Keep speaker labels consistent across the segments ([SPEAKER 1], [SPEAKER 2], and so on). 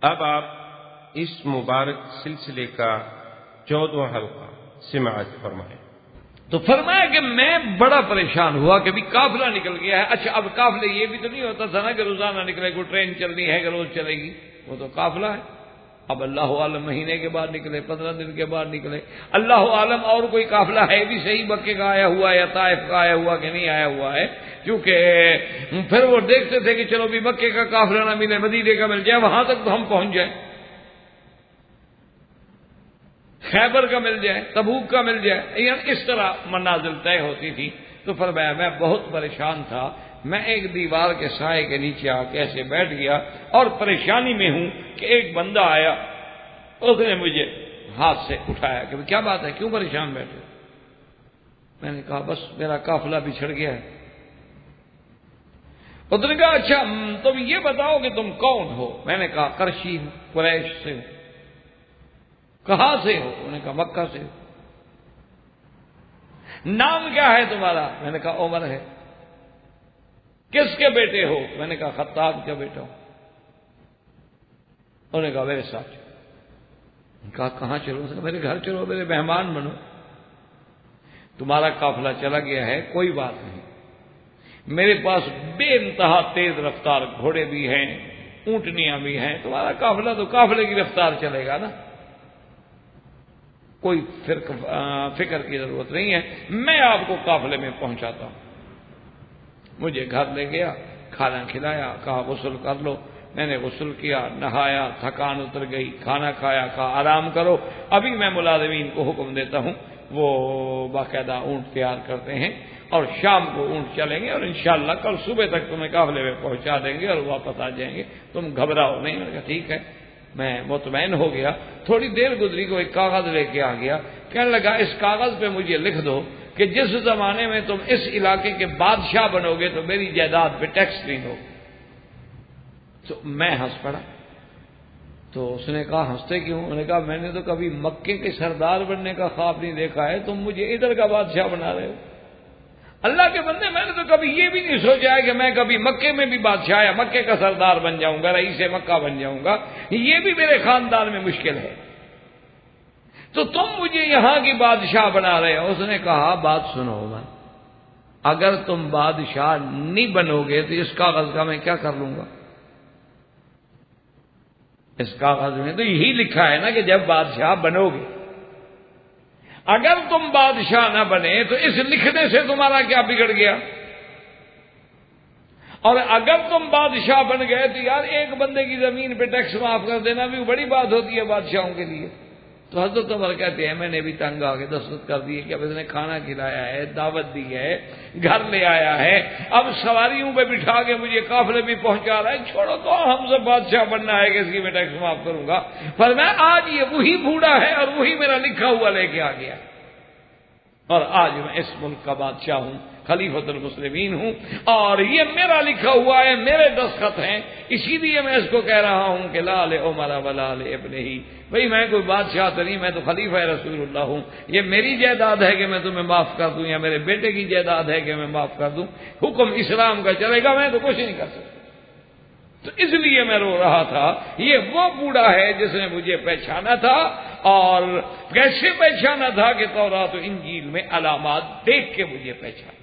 [SPEAKER 1] اب آپ اس مبارک سلسلے کا 14واں حلقہ سماعت فرمائیں۔
[SPEAKER 2] تو فرمایا کہ میں بڑا پریشان ہوا کہ بھی قافلہ نکل گیا ہے۔ اچھا اب قافلے یہ بھی تو نہیں ہوتا تھا نا کہ روزانہ نکلے، کوئی ٹرین چلنی ہے کہ روز چلے گی، وہ تو قافلہ ہے۔ اب اللہ عالم مہینے کے بعد نکلے، 15 دن کے بعد نکلے، اللہ عالم اور کوئی قافلہ ہے بھی صحیح مکے کا آیا ہوا ہے یا طائف کا آیا ہوا کہ نہیں آیا ہوا ہے، کیونکہ پھر وہ دیکھتے تھے کہ چلو بھی مکے کا قافلہ نہ ملے، مدینے کا مل جائے، وہاں تک تو ہم پہنچ جائیں، خیبر کا مل جائے، تبوک کا مل جائے، یعنی اس طرح منازل طے ہوتی تھی۔ تو فرمایا میں بہت پریشان تھا، میں ایک دیوار کے سائے کے نیچے آ کے ایسے بیٹھ گیا اور پریشانی میں ہوں کہ ایک بندہ آیا، اس نے مجھے ہاتھ سے اٹھایا کہ کیا بات ہے، کیوں پریشان بیٹھے؟ میں نے کہا بس میرا قافلہ بچھڑ گیا ہے۔ اس نے کہا اچھا تم یہ بتاؤ کہ تم کون ہو؟ میں نے کہا قرشی ہوں، قریش سے ہوں۔ کہاں سے ہو؟ انہوں نے کہا مکہ سے ہو۔ نام کیا ہے تمہارا؟ میں نے کہا عمر ہے۔ کس کے بیٹے ہو؟ میں نے کہا خطاب کا بیٹا ہوں۔ انہوں نے کہا میرے ساتھ چلو۔ میں نے کہا کہاں چلو؟ اس نے کہا میرے گھر چلو، میرے مہمان بنو۔ تمہارا قافلہ چلا گیا ہے، کوئی بات نہیں، میرے پاس بے انتہا تیز رفتار گھوڑے بھی ہیں، اونٹنیاں بھی ہیں، تمہارا قافلہ تو قافلے کی رفتار چلے گا نا، کوئی فکر کی ضرورت نہیں ہے، میں آپ کو قافلے میں پہنچاتا ہوں۔ مجھے گھر لے گیا، کھانا کھلایا، کہا غسل کر لو، میں نے غسل کیا، نہایا، تھکان اتر گئی، کھانا کھایا، کہا آرام کرو، ابھی میں ملازمین کو حکم دیتا ہوں، وہ باقاعدہ اونٹ تیار کرتے ہیں اور شام کو اونٹ چلیں گے اور انشاءاللہ کل صبح تک تمہیں قافلے میں پہنچا دیں گے اور واپس آ جائیں گے، تم گھبراؤ نہیں۔ میں نے کہا ٹھیک ہے، میں مطمئن ہو گیا۔ تھوڑی دیر گزری کو ایک کاغذ لے کے آ گیا، کہنے لگا اس کاغذ پہ مجھے لکھ دو کہ جس زمانے میں تم اس علاقے کے بادشاہ بنو گے تو میری جائیداد پہ ٹیکس نہیں ہوگا۔ تو میں ہنس پڑا۔ تو اس نے کہا ہنستے کیوں؟ انہوں نے کہا میں نے تو کبھی مکے کے سردار بننے کا خواب نہیں دیکھا ہے، تم مجھے ادھر کا بادشاہ بنا رہے ہو۔ اللہ کے بندے، میں نے تو کبھی یہ بھی نہیں سوچا ہے کہ میں کبھی مکے میں بھی بادشاہ یا مکے کا سردار بن جاؤں گا، رئیس مکہ بن جاؤں گا، یہ بھی میرے خاندان میں مشکل ہے، تو تم مجھے یہاں کی بادشاہ بنا رہے ہو۔ اس نے کہا بات سنو عمر، اگر تم بادشاہ نہیں بنو گے تو اس کاغذ کا میں کیا کر لوں گا؟ اس کاغذ میں تو یہی لکھا ہے نا کہ جب بادشاہ بنو گے، اگر تم بادشاہ نہ بنے تو اس لکھنے سے تمہارا کیا بگڑ گیا؟ اور اگر تم بادشاہ بن گئے تو یار ایک بندے کی زمین پہ ٹیکس معاف کر دینا بھی بڑی بات ہوتی ہے بادشاہوں کے لیے۔ تو حضرت عمر کہتے ہیں میں نے بھی تنگ آ کے دستخط کر دیے کہ اب اس نے کھانا کھلایا ہے، دعوت دی ہے، گھر لے آیا ہے، اب سواریوں پہ بٹھا کے مجھے قافلے بھی پہنچا رہا ہے، چھوڑو تو ہم سے بادشاہ بننا ہے کہ اس کی میں ٹیکس معاف کروں گا۔ پر میں آج یہ وہی بوڑھا ہے اور وہی میرا لکھا ہوا لے کے آ گیا، اور آج میں اس ملک کا بادشاہ ہوں، خلیفۃ المسلمین ہوں، اور یہ میرا لکھا ہوا ہے، میرے دستخط ہیں، اسی لیے میں اس کو کہہ رہا ہوں کہ لال عمر ولال ابن ہی، بھئی میں کوئی بادشاہ تو نہیں، میں تو خلیفہ رسول اللہ ہوں، یہ میری جائیداد ہے کہ میں تمہیں معاف کر دوں یا میرے بیٹے کی جائیداد ہے کہ میں معاف کر دوں، حکم اسلام کا چلے گا، میں تو کچھ نہیں کر سکتا۔ تو اس لیے میں رو رہا تھا، یہ وہ بوڑھا ہے جس نے مجھے پہچانا تھا، اور کیسے پہچانا تھا کہ تورات و انجیل میں علامات دیکھ کے مجھے پہچانا۔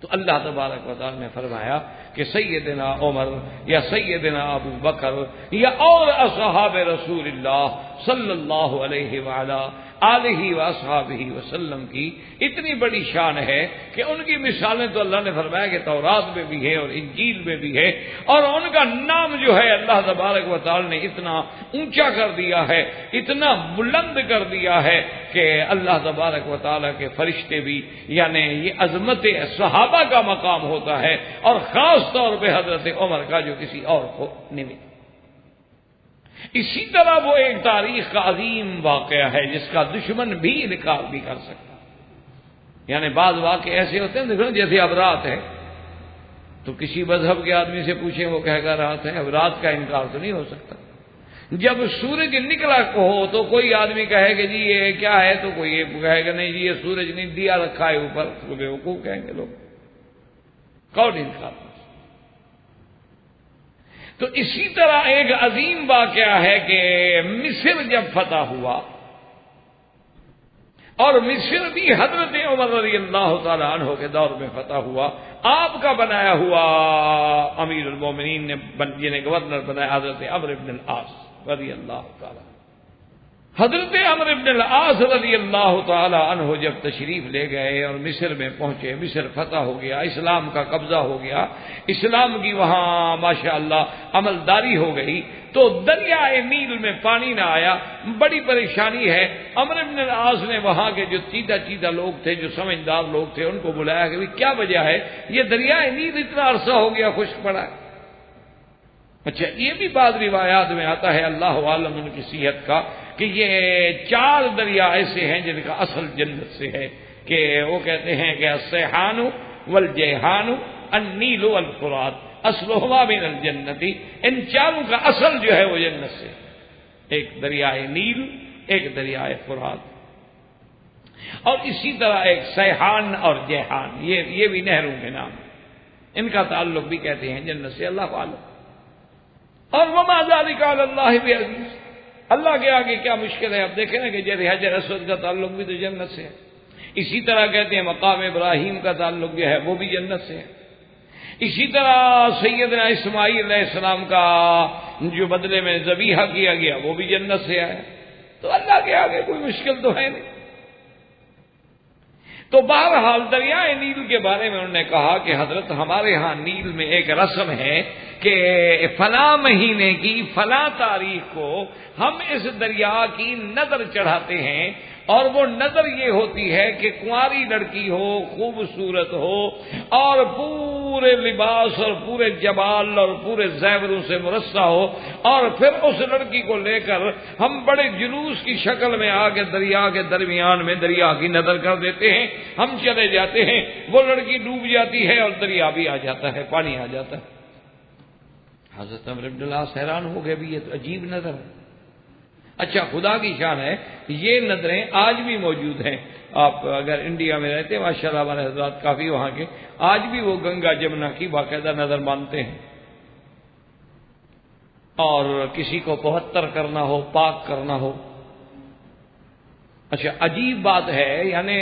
[SPEAKER 2] تو اللہ تبارک و تعالی نے فرمایا کہ سیدنا عمر یا سیدنا ابو بکر یا اور اصحاب رسول اللہ صلی اللہ علیہ وآلہ آلہ واصحابہ وسلم کی اتنی بڑی شان ہے کہ ان کی مثالیں تو اللہ نے فرمایا کہ تورات میں بھی ہے اور انجیل میں بھی ہے، اور ان کا نام جو ہے اللہ تبارک و تعالی نے اتنا اونچا کر دیا ہے، اتنا بلند کر دیا ہے کہ اللہ تبارک و تعالی کے فرشتے بھی، یعنی یہ عظمت صحابہ کا مقام ہوتا ہے، اور خاص طور پہ حضرت عمر کا جو کسی اور کو نہیں ملا۔ اسی طرح وہ ایک تاریخ کا عظیم واقعہ ہے جس کا دشمن بھی انکار بھی کر سکتا، یعنی بعض واقعے ایسے ہوتے ہیں دیکھو جیسے اب رات ہے، تو کسی مذہب کے آدمی سے پوچھیں وہ کہے گا رات ہے، اب رات کا انکار تو نہیں ہو سکتا۔ جب سورج نکلا ہو تو کوئی آدمی کہے کہ جی یہ کیا ہے، تو کوئی یہ کہے گا نہیں جی یہ سورج نہیں، دیا رکھا ہے اوپر، تو بیوقوف کہیں گے لوگ، کون انکار۔ تو اسی طرح ایک عظیم واقعہ ہے کہ مصر جب فتح ہوا، اور مصر بھی حضرت عمر رضی اللہ تعالی عنہ کے دور میں فتح ہوا، آپ کا بنایا ہوا امیر المومنین نے جنہیں گورنر بنایا حضرت عمرو بن العاص رضی اللہ تعالی عنہ۔ حضرت عمرو بن العاص رضی اللہ تعالی عنہ جب تشریف لے گئے اور مصر میں پہنچے، مصر فتح ہو گیا، اسلام کا قبضہ ہو گیا، اسلام کی وہاں ماشاءاللہ عملداری ہو گئی، تو دریائے نیل میں پانی نہ آیا، بڑی پریشانی ہے۔ عمرو بن العاص نے وہاں کے جو چیدہ لوگ تھے، جو سمجھدار لوگ تھے، ان کو بلایا کہ کیا وجہ ہے یہ دریائے نیل اتنا عرصہ ہو گیا خشک پڑا ہے؟ اچھا، یہ بھی بعض روایات میں آتا ہے، اللہ عالم ان کی صحت کا، کہ یہ 4 دریا ایسے ہیں جن کا اصل جنت سے ہے، کہ وہ کہتے ہیں کہ السیحان والجیحان النیل والفرات اصلہما من الجنتی، ان 4 کا اصل جو ہے وہ جنت سے، ایک دریائے نیل، ایک دریائے فرات، اور اسی طرح ایک سیحان اور جیحان، یہ بھی نہروں کے نام، ان کا تعلق بھی کہتے ہیں جنت سے، اللہ عالم۔ اور وما ذلک علی اللہ بعزیز، اللہ کے آگے کیا مشکل ہے؟ اب دیکھیں نا کہ جیسے حجر اسود کا تعلق بھی تو جنت سے ہے، اسی طرح کہتے ہیں مقام ابراہیم کا تعلق جو ہے وہ بھی جنت سے ہے، اسی طرح سیدنا اسماعیل علیہ السلام کا جو بدلے میں ذبیحہ کیا گیا وہ بھی جنت سے آیا، تو اللہ کے آگے کوئی مشکل تو ہے نہیں۔ تو بہرحال دریائے نیل کے بارے میں انہوں نے کہا کہ حضرت ہمارے ہاں نیل میں ایک رسم ہے کہ فلاں مہینے کی فلاں تاریخ کو ہم اس دریا کی نظر چڑھاتے ہیں، اور وہ نظر یہ ہوتی ہے کہ کنواری لڑکی ہو، خوبصورت ہو، اور پورے لباس اور پورے جمال اور پورے زیوروں سے مرصع ہو، اور پھر اس لڑکی کو لے کر ہم بڑے جلوس کی شکل میں آ کے دریا کے درمیان میں دریا کی نظر کر دیتے ہیں، ہم چلے جاتے ہیں، وہ لڑکی ڈوب جاتی ہے اور دریا بھی آ جاتا ہے، پانی آ جاتا ہے۔ حضرت عمرو بن العاص حیران ہو گئے، بھی یہ تو عجیب نظر ہے۔ اچھا، خدا کی شان ہے، یہ نظریں آج بھی موجود ہیں، آپ اگر انڈیا میں رہتے ہیں ماشاءاللہ ہمارے حضرات کافی وہاں کے، آج بھی وہ گنگا جمنا کی باقاعدہ نظر مانتے ہیں، اور کسی کو 75 کرنا ہو، پاک کرنا ہو۔ اچھا، عجیب بات ہے، یعنی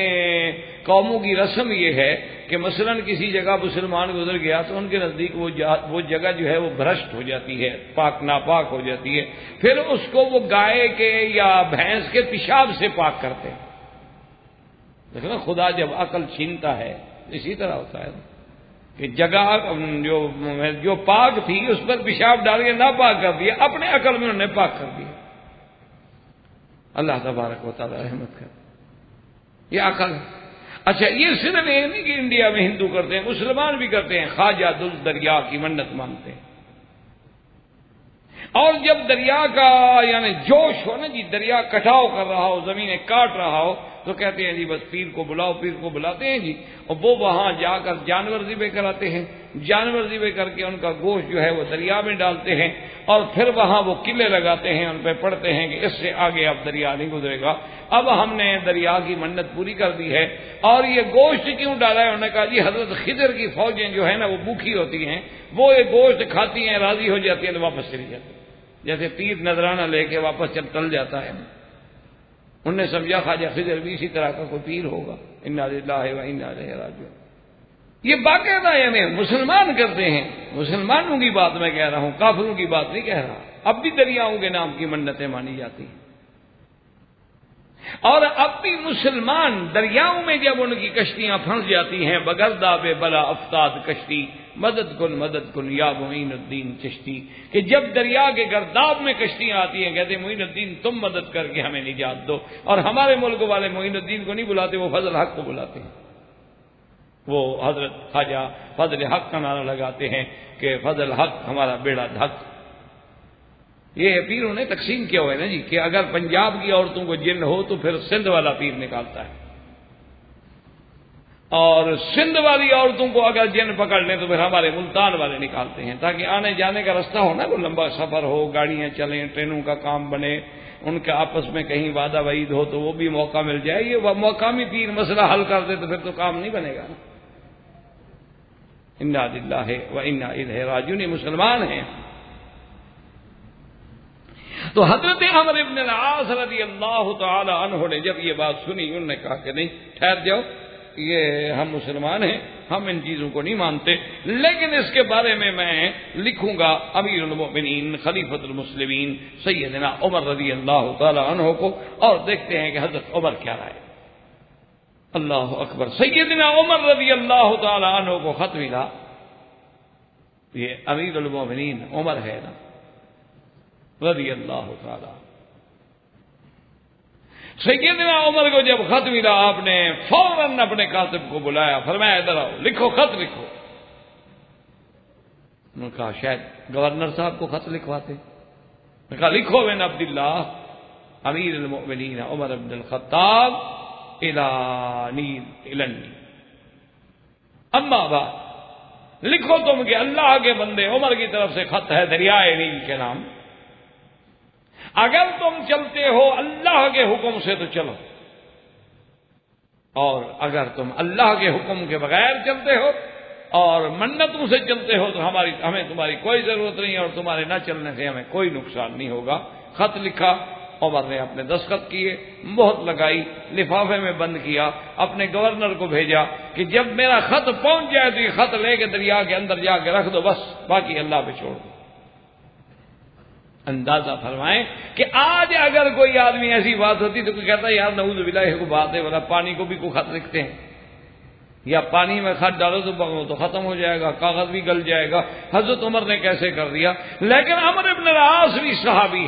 [SPEAKER 2] قوموں کی رسم یہ ہے کہ مثلا کسی جگہ مسلمان گزر گیا تو ان کے نزدیک وہ جگہ جو ہے وہ بھرشٹ ہو جاتی ہے، پاک ناپاک ہو جاتی ہے، پھر اس کو وہ گائے کے یا بھینس کے پیشاب سے پاک کرتے ہیں۔ دیکھو نا، خدا جب عقل چھینتا ہے اسی طرح ہوتا ہے کہ جگہ جو پاک تھی اس پر پیشاب ڈال کے ناپاک کر دیا، اپنے عقل میں انہوں نے پاک کر دیا۔ اللہ تبارک و تعالی رحمت کر، یہ عقل ہے۔ اچھا، یہ صرف یہ نہیں کہ انڈیا میں ہندو کرتے ہیں، مسلمان بھی کرتے ہیں، خواجہ دل دریا کی منت مانتے ہیں، اور جب دریا کا یعنی جوش ہو نا جی، دریا کٹاؤ کر رہا ہو، زمینیں کاٹ رہا ہو، تو کہتے ہیں جی بس پیر کو بلاؤ، پیر کو بلاتے ہیں جی، اور وہ وہاں جا کر جانور ذبح کراتے ہیں، جانور ذبح کر کے ان کا گوشت جو ہے وہ دریا میں ڈالتے ہیں، اور پھر وہاں وہ قلعے لگاتے ہیں، ان پہ پڑھتے ہیں کہ اس سے آگے اب دریا نہیں گزرے گا، اب ہم نے دریا کی منت پوری کر دی ہے۔ اور یہ گوشت کیوں ڈالا ہے؟ انہوں نے کہا جی حضرت خضر کی فوجیں جو ہے نا وہ بھوکھی ہوتی ہیں، وہ یہ گوشت کھاتی ہیں، راضی ہو جاتی ہیں تو واپس چلی جاتی ہیں، جیسے تیر نذرانہ لے کے واپس ٹل جاتا ہے۔ انہوں نے سمجھا خواجہ خضر بھی اسی طرح کا کوئی پیر ہوگا۔ انا للہ و انا الیہ راجعون۔ یہ باقاعدہ یعنی مسلمان کرتے ہیں، مسلمانوں کی بات میں کہہ رہا ہوں، کافروں کی بات نہیں کہہ رہا۔ اب بھی دریاؤں کے نام کی منتیں مانی جاتی ہیں، اور اب بھی مسلمان دریاؤں میں جب ان کی کشتیاں پھنس جاتی ہیں، بگرداب بلا افتاد کشتی، مدد کن یا معین الدین چشتی، کہ جب دریا کے گرداب میں کشتیاں آتی ہیں کہتے ہیں معین الدین تم مدد کر کے ہمیں نجات دو، اور ہمارے ملک والے معین الدین کو نہیں بلاتے، وہ فضل حق کو بلاتے ہیں، وہ حضرت خواجہ فضل حق کا نعرہ لگاتے ہیں کہ فضل حق ہمارا بیڑا دھک۔ یہ پیروں نے تقسیم کیا ہوا ہے نا جی، کہ اگر پنجاب کی عورتوں کو جن ہو تو پھر سندھ والا پیر نکالتا ہے، اور سندھ والی عورتوں کو اگر جن پکڑ لیں تو پھر ہمارے ملتان والے نکالتے ہیں، تاکہ آنے جانے کا رستہ ہو نا، کوئی لمبا سفر ہو، گاڑیاں چلیں، ٹرینوں کا کام بنے، ان کا آپس میں کہیں وعدہ وعید ہو تو وہ بھی موقع مل جائے۔ یہ مقامی پیر مسئلہ حل کر دے تو پھر تو کام نہیں بنے گا نا۔ انا للہ و انا الیہ راجعون، مسلمان ہیں، تو حضرت عمرو بن العاص رضی اللہ تعالی عنہ نے جب یہ بات سنی، انہوں نے کہا کہ نہیں، ٹھہر جاؤ، یہ ہم مسلمان ہیں، ہم ان چیزوں کو نہیں مانتے، لیکن اس کے بارے میں لکھوں گا امیر المؤمنین خلیفۃ المسلمین سیدنا عمر رضی اللہ تعالی عنہ کو، اور دیکھتے ہیں کہ حضرت عمر کیا رائے۔ اللہ اکبر۔ سیدنا عمر رضی اللہ تعالی عنہ کو خط ملا، یہ امیر المؤمنین عمر ہے نا رضی اللہ تعالی۔ سیدنا عمر کو جب خط ملا، آپ نے فوراً اپنے کاتب کو بلایا، فرمایا ادھر آؤ، لکھو، خط لکھو۔ انہوں نے کہا شاید گورنر صاحب کو خط لکھواتے۔ نے کہا لکھو بن عبد اللہ امیر المؤمنین عمر بن الخطاب الانی اما بعد، لکھو تم کہ اللہ کے بندے عمر کی طرف سے خط ہے دریائے نیل کے نام، اگر تم چلتے ہو اللہ کے حکم سے تو چلو، اور اگر تم اللہ کے حکم کے بغیر چلتے ہو اور منتوں سے چلتے ہو تو ہمیں تمہاری کوئی ضرورت نہیں، اور تمہارے نہ چلنے سے ہمیں کوئی نقصان نہیں ہوگا۔ خط لکھا، عمر نے اپنے دستخط کیے، مہر لگائی، لفافے میں بند کیا، اپنے گورنر کو بھیجا کہ جب میرا خط پہنچ جائے تو یہ خط لے کے دریا کے اندر جا کے رکھ دو، بس باقی اللہ پہ چھوڑ دو۔ اندازہ فرمائیں کہ آج اگر کوئی آدمی ایسی بات ہوتی تو کوئی کہتا ہے یار نعوذ باللہ یہ کوئی بات ہے، بولا پانی کو بھی کوئی خط لکھتے ہیں، یا پانی میں خط ڈالو تو ختم ہو جائے گا، کاغذ بھی گل جائے گا۔ حضرت عمر نے کیسے کر دیا؟ لیکن عمرو بن العاص بھی صحابی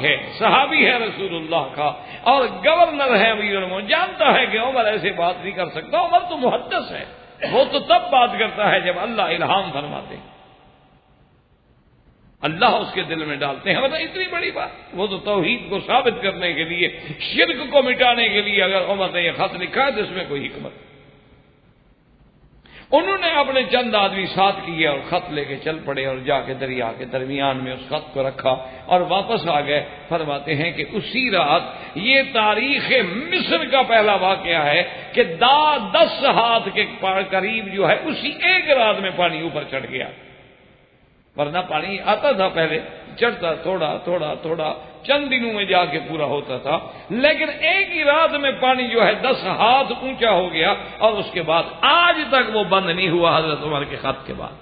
[SPEAKER 2] ہے رسول اللہ کا، اور گورنر ہے امیر المؤمنین، جانتا ہے کہ عمر ایسے بات نہیں کر سکتا، عمر تو محدث ہے، وہ تو تب بات کرتا ہے جب اللہ الہام فرماتے ہیں، اللہ اس کے دل میں ڈالتے ہیں۔ مطلب اتنی بڑی بات، وہ تو توحید کو ثابت کرنے کے لیے، شرک کو مٹانے کے لیے اگر عمر نے یہ خط لکھا ہے تو اس میں کوئی حکمت۔ انہوں نے اپنے چند آدمی ساتھ کیے اور خط لے کے چل پڑے، اور جا کے دریا کے درمیان میں اس خط کو رکھا اور واپس آ گئے۔ فرماتے ہیں کہ اسی رات، یہ تاریخ مصر کا پہلا واقعہ ہے کہ 10 ہاتھ کے قریب جو ہے اسی ایک رات میں پانی اوپر چڑھ گیا، ورنہ پانی آتا تھا پہلے، چڑھتا تھوڑا تھوڑا تھوڑا، چند دنوں میں جا کے پورا ہوتا تھا، لیکن ایک ہی رات میں پانی جو ہے 10 ہاتھ اونچا ہو گیا، اور اس کے بعد آج تک وہ بند نہیں ہوا حضرت عمر کے خط کے بعد۔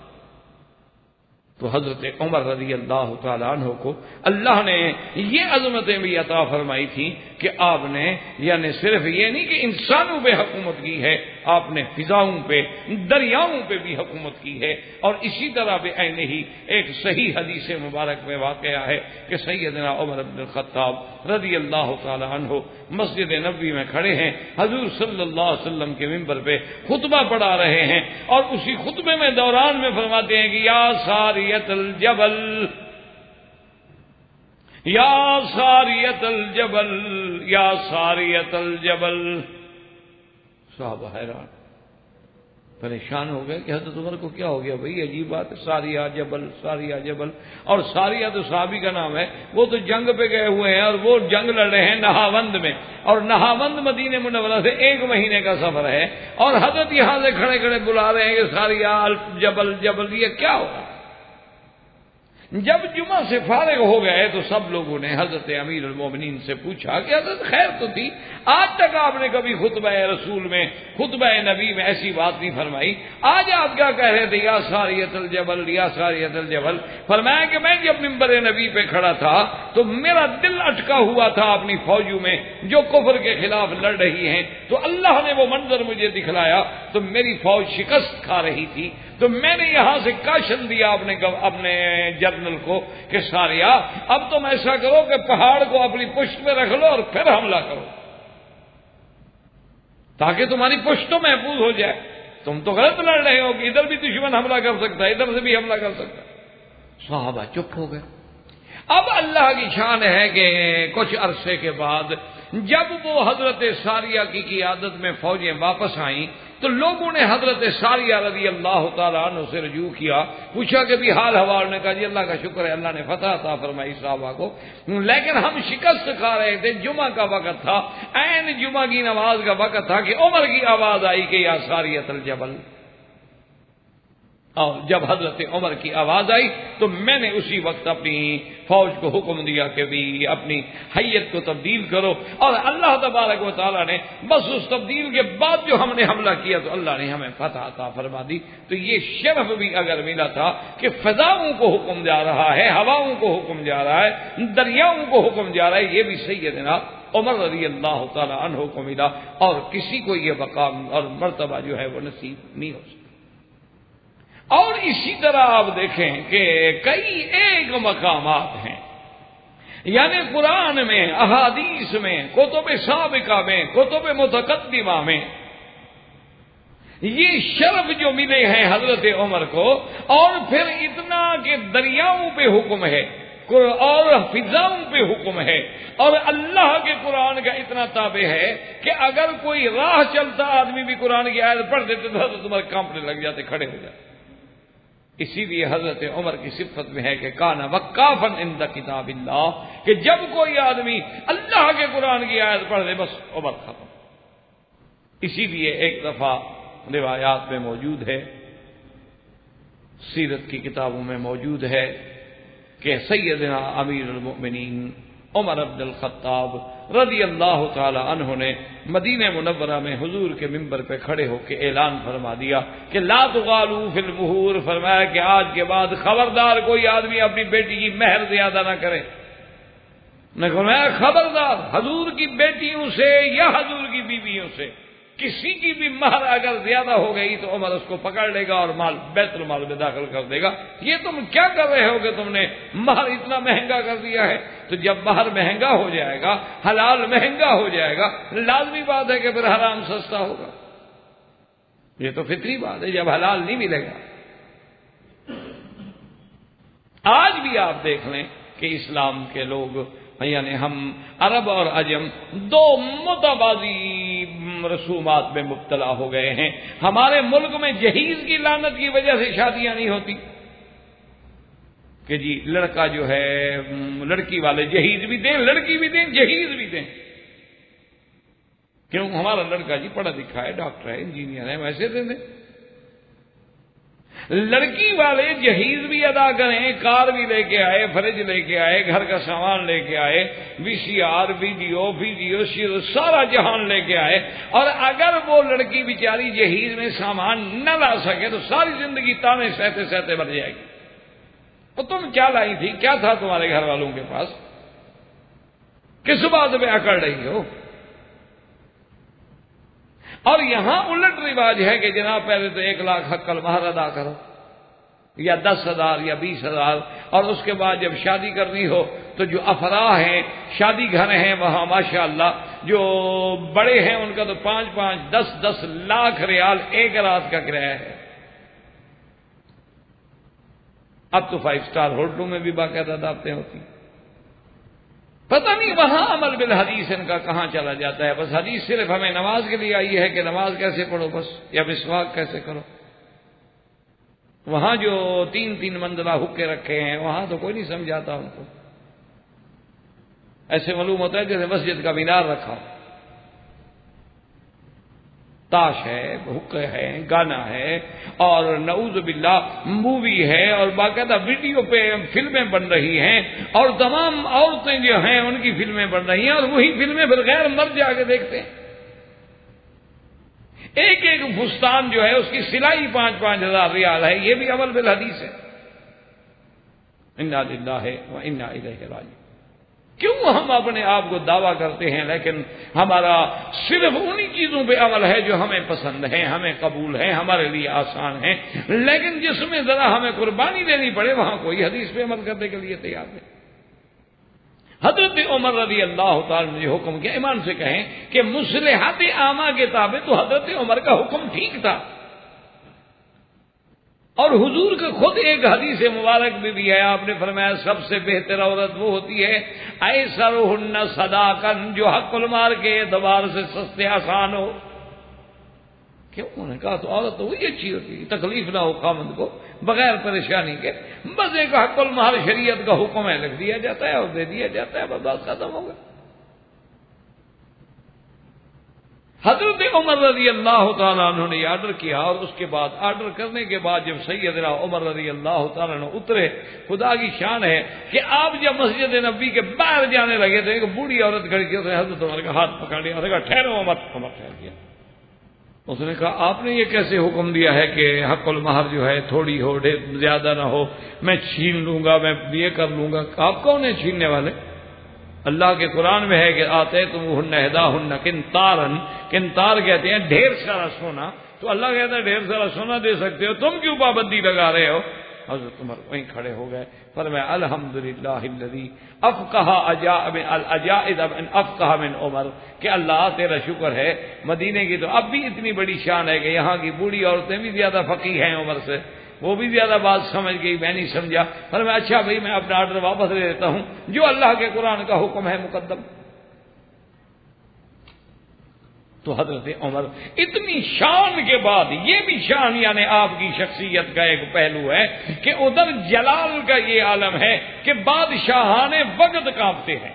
[SPEAKER 2] تو حضرت عمر رضی اللہ تعالیٰ عنہ کو اللہ نے یہ عظمتیں بھی عطا فرمائی تھی کہ آپ نے یعنی صرف یہ نہیں کہ انسانوں پہ حکومت کی ہے، آپ نے فضاؤں پہ، دریاؤں پہ بھی حکومت کی ہے۔ اور اسی طرح بے عین ہی ایک صحیح حدیث مبارک میں واقعہ ہے کہ سیدنا عمر بن الخطاب رضی اللہ تعالی عنہ مسجد نبوی میں کھڑے ہیں، حضور صلی اللہ علیہ وسلم کے منبر پہ خطبہ پڑھا رہے ہیں، اور اسی خطبے میں دوران میں فرماتے ہیں کہ یا ساریت الجبل، یا ساریت الجبل، یا ساریت الجبل۔ صحابہ حیران پریشان ہو گئے کہ حضرت عمر کو کیا ہو گیا بھائی، عجیب بات ہے، ساریہ جبل، ساریہ جبل۔ اور ساریہ تو صحابی کا نام ہے، وہ تو جنگ پہ گئے ہوئے ہیں، اور وہ جنگ لڑ رہے ہیں نہاوند میں، اور نہاوند مدینہ منورہ سے 1 مہینے کا سفر ہے، اور حضرت یہاں سے کھڑے کھڑے بلا رہے ہیں کہ ساریہ جبل جبل، یہ کیا ہو رہا ہے؟ جب جمعہ سے فارغ ہو گئے تو سب لوگوں نے حضرت امیر المومنین سے پوچھا کہ حضرت خیر تو تھی، آج تک آپ نے کبھی خطبہ رسول میں، خطبہ نبی میں ایسی بات نہیں فرمائی، آج آپ کیا کہہ رہے تھے یا ساریت الجبل، یا ساریت الجبل؟ فرمایا کہ میں جب منبر نبی پہ کھڑا تھا تو میرا دل اٹکا ہوا تھا اپنی فوجوں میں جو کفر کے خلاف لڑ رہی ہیں، تو اللہ نے وہ منظر مجھے دکھلایا تو میری فوج شکست کھا رہی تھی، تو میں نے یہاں سے کاشن دیا اپنے جنرل کو کہ ساریہ اب تم ایسا کرو کہ پہاڑ کو اپنی پشت پہ رکھ لو اور پھر حملہ کرو تاکہ تمہاری پشت تو محفوظ ہو جائے، تم تو غلط لڑ رہے ہو کہ ادھر بھی دشمن حملہ کر سکتا ہے، ادھر سے بھی حملہ کر سکتا ہے۔ صحابہ چپ ہو گئے۔ اب اللہ کی شان ہے کہ کچھ عرصے کے بعد جب وہ حضرت ساریہ کی قیادت میں فوجیں واپس آئیں تو لوگوں نے حضرت ساریہ رضی اللہ تعالیٰ عنہ سے رجوع کیا، پوچھا کہ بھی حال حوال، نے کہا جی اللہ کا شکر ہے، اللہ نے فتح عطا فرمائی صحابہ کو، لیکن ہم شکست کھا رہے تھے، جمعہ کا وقت تھا، عین جمعہ کی نماز کا وقت تھا کہ عمر کی آواز آئی کہ یا ساریۃ الجبل، اور جب حضرت عمر کی آواز آئی تو میں نے اسی وقت اپنی فوج کو حکم دیا کہ بھی اپنی حیت کو تبدیل کرو، اور اللہ تبارک و تعالیٰ نے بس اس تبدیل کے بعد جو ہم نے حملہ کیا تو اللہ نے ہمیں فتح عطا فرما دی۔ تو یہ شرف بھی اگر ملا تھا کہ فضاؤں کو حکم جا رہا ہے، ہواؤں کو حکم جا رہا ہے، دریاؤں کو حکم جا رہا ہے، یہ بھی سیدنا عمر رضی اللہ تعالی عنہ کو ملا، اور کسی کو یہ مقام اور مرتبہ جو ہے وہ نصیب نہیں ہو سکتا۔ اور اسی طرح آپ دیکھیں کہ کئی ایک مقامات ہیں، یعنی قرآن میں، احادیث میں، کتب سابقہ میں، کتب متقدمہ میں یہ شرف جو ملے ہیں حضرت عمر کو، اور پھر اتنا کہ دریاؤں پہ حکم ہے اور فضاؤں پہ حکم ہے، اور اللہ کے قرآن کا اتنا تابع ہے کہ اگر کوئی راہ چلتا آدمی بھی قرآن کی آیت پڑھ دیتے تو حضرت عمر کانپنے لگ جاتے، کھڑے ہو جاتے۔ اسی لیے حضرت عمر کی صفت میں ہے کہ کانا وقافن عند کتاب اللہ، کہ جب کوئی آدمی اللہ کے قرآن کی آیت پڑھ دے بس عمر ختم۔ اسی لیے ایک دفعہ روایات میں موجود ہے، سیرت کی کتابوں میں موجود ہے کہ سیدنا امیر المؤمنین عمر بن الخطاب رضی اللہ تعالی عنہ نے مدینہ منورہ میں حضور کے منبر پہ کھڑے ہو کے اعلان فرما دیا کہ لا تغالوا فی المہور، فرمایا کہ آج کے بعد خبردار کوئی آدمی اپنی بیٹی کی مہر زیادہ نہ کرے۔ میں فرمایا خبردار، حضور کی بیٹیوں سے یا حضور کی بیویوں سے کسی کی بھی مہر اگر زیادہ ہو گئی تو عمر اس کو پکڑ لے گا اور مال بیت المال میں داخل کر دے گا۔ یہ تم کیا کر رہے ہو کہ تم نے مہر اتنا مہنگا کر دیا ہے؟ تو جب مہر مہنگا ہو جائے گا، حلال مہنگا ہو جائے گا، لازمی بات ہے کہ پھر حرام سستا ہوگا۔ یہ تو فطری بات ہے، جب حلال نہیں ملے گا۔ آج بھی آپ دیکھ لیں کہ اسلام کے لوگ، یعنی ہم عرب اور عجم، دو متبادی رسومات میں مبتلا ہو گئے ہیں۔ ہمارے ملک میں جہیز کی لعنت کی وجہ سے شادیاں نہیں ہوتی کہ جی لڑکا جو ہے، لڑکی والے جہیز بھی دیں، لڑکی بھی دیں، جہیز بھی دیں۔ کیوں؟ ہمارا لڑکا جی پڑھا لکھا ہے، ڈاکٹر ہے، انجینئر ہے، ویسے دے دیں۔ لڑکی والے جہیز بھی ادا کریں، کار بھی لے کے آئے، فریج لے کے آئے، گھر کا سامان لے کے آئے، وی سی آر، ویڈیو سارا جہان لے کے آئے، اور اگر وہ لڑکی بیچاری جہیز میں سامان نہ لا سکے تو ساری زندگی تانے سہتے سہتے مر جائے گی۔ اور تم کیا لائی تھی؟ کیا تھا تمہارے گھر والوں کے پاس؟ کس بات پہ اکڑ رہی ہو؟ اور یہاں الٹ رواج ہے کہ جناب پہلے تو 1 لاکھ حق المہر ادا کرو، یا 10,000 یا 20,000، اور اس کے بعد جب شادی کرنی ہو تو جو افراح ہیں، شادی گھر ہیں، وہاں ماشاءاللہ جو بڑے ہیں ان کا تو 5-5، 10-10 لاکھ ریال ایک رات کا کرایہ ہے۔ اب تو 5 اسٹار ہوٹلوں میں بھی باقاعدہ دعوتیں ہوتی ہیں۔ پتہ نہیں وہاں عمل بالحدیث ان کا کہاں چلا جاتا ہے۔ بس حدیث صرف ہمیں نماز کے لیے آئی ہے کہ نماز کیسے پڑھو بس، یا مسواک کیسے کرو۔ وہاں جو 3 منزلہ حقے رکھے ہیں وہاں تو کوئی نہیں سمجھاتا ان کو۔ ایسے معلوم ہوتا ہے جیسے مسجد کا مینار رکھا، تاش ہے، حقے ہے، گانا ہے، اور نعوذ باللہ مووی ہے، اور باقاعدہ ویڈیو پہ فلمیں بن رہی ہیں، اور تمام عورتیں جو ہیں ان کی فلمیں بن رہی ہیں، اور وہی فلمیں پھر غیر مرد جا کے دیکھتے ہیں۔ ایک فستان جو ہے اس کی سلائی 5-5 ہزار ریال ہے۔ یہ بھی عمل بالحدیث ہے۔ انا للہ و انا الیہ راجعون۔ کیوں ہم اپنے آپ کو دعویٰ کرتے ہیں لیکن ہمارا صرف انہی چیزوں پہ عمل ہے جو ہمیں پسند ہیں، ہمیں قبول ہیں، ہمارے لیے آسان ہیں، لیکن جس میں ذرا ہمیں قربانی دینی پڑے وہاں کوئی حدیث پہ عمل کرنے کے لیے تیار نہیں۔ حضرت عمر رضی اللہ تعالیٰ نے حکم کیا، ایمان سے کہیں کہ مصلحت عامہ کے تابع تو حضرت عمر کا حکم ٹھیک تھا، اور حضور کا خود ایک حدیث مبارک میں بھی ہے، آپ نے فرمایا سب سے بہتر عورت وہ ہوتی ہے ایسرہن صداقا، جو حق المال کے اعتبار سے سستے آسان ہو۔ کیوں؟ انہوں نے کہا تو عورت تو وہی اچھی ہوتی ہے، تکلیف نہ ہو خامند کو، بغیر پریشانی کے، بس ایک حق المال شریعت کا حکم ہے، لکھ دیا جاتا ہے اور دے دیا جاتا ہے، بس بات ختم ہوگا۔ حضرت عمر رضی اللہ تعالیٰ عنہ نے آرڈر کیا، اور اس کے بعد آرڈر کرنے کے بعد جب سیدنا عمر رضی اللہ تعالیٰ عنہ اترے، خدا کی شان ہے کہ آپ جب مسجد نبی کے باہر جانے لگے تو ایک بوڑھی عورت کھڑی کی، حضرت عمر کا ہاتھ پکڑ لیا اور کہا ٹھہرو عمر ٹھہر گیا۔ اس نے کہا آپ نے یہ کیسے حکم دیا ہے کہ حق المہر جو ہے تھوڑی ہو زیادہ نہ ہو، میں چھین لوں گا، میں یہ کر لوں گا۔ آپ کون ہیں چھیننے والے؟ اللہ کے قرآن میں ہے کہ آتے تم احداہن قنطارن، قنطار کہتے ہیں ڈھیر سارا سونا، تو اللہ کہتا ہے ڈھیر سارا سونا دے سکتے ہو، تم کیوں پابندی لگا رہے ہو؟ حضرت عمر وہیں کھڑے ہو گئے، فرمایا الحمدللہ الذی افقہ العجائز من افقہ من عمر، کہ اللہ تیرا شکر ہے، مدینے کی تو اب بھی اتنی بڑی شان ہے کہ یہاں کی بوڑھی عورتیں بھی زیادہ فقیہ ہیں عمر سے، وہ بھی زیادہ بات سمجھ گئی، میں نہیں سمجھا۔ فرمایا اچھا بھائی میں اپنا آرڈر واپس لے لیتا ہوں، جو اللہ کے قرآن کا حکم ہے مقدم۔ تو حضرت عمر اتنی شان کے بعد یہ بھی شان، یعنی آپ کی شخصیت کا ایک پہلو ہے کہ ادھر جلال کا یہ عالم ہے کہ بادشاہان وقت کانپتے ہیں۔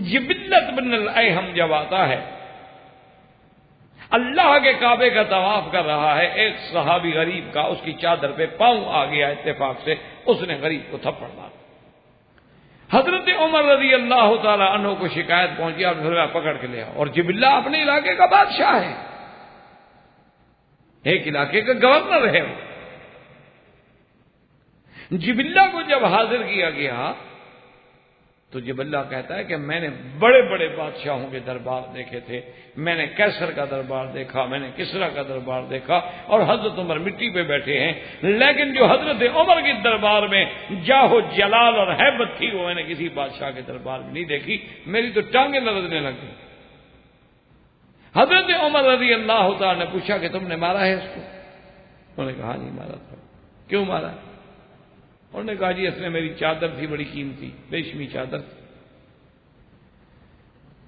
[SPEAKER 2] جبلت بن الایہم جب آتا ہے، اللہ کے کعبے کا طواف کر رہا ہے، ایک صحابی غریب کا اس کی چادر پہ پاؤں آ گیا اتفاق سے، اس نے غریب کو تھپڑ مارا۔ حضرت عمر رضی اللہ تعالی عنہ کو شکایت پہنچی، آپ نے پکڑ کے لیا، اور جبلہ اپنے علاقے کا بادشاہ ہے، ایک علاقے کا گورنر ہے وہ۔ جبلہ کو جب حاضر کیا گیا تو جبلہ کہتا ہے کہ میں نے بڑے بڑے بادشاہوں کے دربار دیکھے تھے، میں نے کیسر کا دربار دیکھا، میں نے کسرا کا دربار دیکھا، اور حضرت عمر مٹی پہ بیٹھے ہیں، لیکن جو حضرت عمر کے دربار میں جاہ و جلال اور ہیبت تھی وہ میں نے کسی بادشاہ کے دربار میں نہیں دیکھی، میری تو ٹانگیں لرزنے لگ گئی۔ حضرت عمر رضی اللہ تعالی نے پوچھا کہ تم نے مارا ہے اس کو؟ انہوں نے کہا نہیں مارا تھا۔ کیوں مارا؟ انہوں نے کہا جی اس نے میری چادر تھی بڑی قیمتی، ریشمی چادر تھی،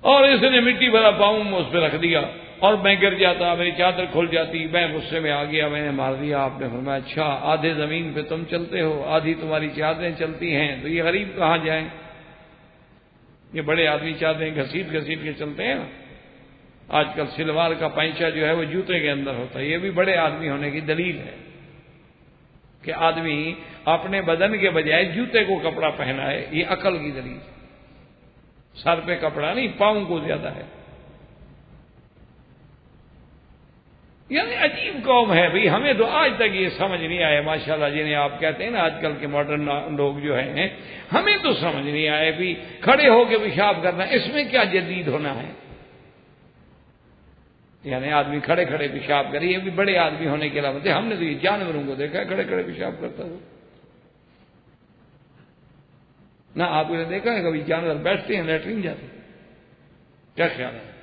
[SPEAKER 2] اور اس نے مٹی بھرا پاؤں میں اس پہ رکھ دیا، اور میں گر جاتا، میری چادر کھل جاتی، میں غصے میں آ گیا، میں نے مار دیا۔ آپ نے فرمایا اچھا آدھے زمین پہ تم چلتے ہو، آدھی تمہاری چادریں چلتی ہیں، تو یہ غریب کہاں جائیں؟ یہ بڑے آدمی چادریں گھسیٹ گھسیٹ کے چلتے ہیں نا۔ آج کل سلوار کا پائچہ جو ہے وہ جوتے کے اندر ہوتا ہے، یہ بھی بڑے آدمی ہونے کی دلیل ہے کہ آدمی اپنے بدن کے بجائے جوتے کو کپڑا پہنا ہے، یہ عقل کی دلیل ہے۔ سر پہ کپڑا نہیں، پاؤں کو زیادہ ہے۔ یعنی عجیب قوم ہے بھئی، ہمیں تو آج تک یہ سمجھ نہیں آیا، ماشاءاللہ جنہیں آپ کہتے ہیں نا آج کل کے ماڈرن لوگ جو ہیں، ہمیں تو سمجھ نہیں آیا بھی کھڑے ہو کے پیشاب کرنا اس میں کیا جدید ہونا ہے؟ یعنی آدمی کھڑے کھڑے پیشاب کرے، یہ بھی بڑے آدمی ہونے کے علامت ہے۔ ہم نے تو یہ جانوروں کو دیکھا ہے کھڑے کھڑے پیشاب کرتا ہو، نہ آپ نے دیکھا ہے کبھی جانور بیٹھتے ہیں لیٹرین جاتے؟ کیا خیال ہے؟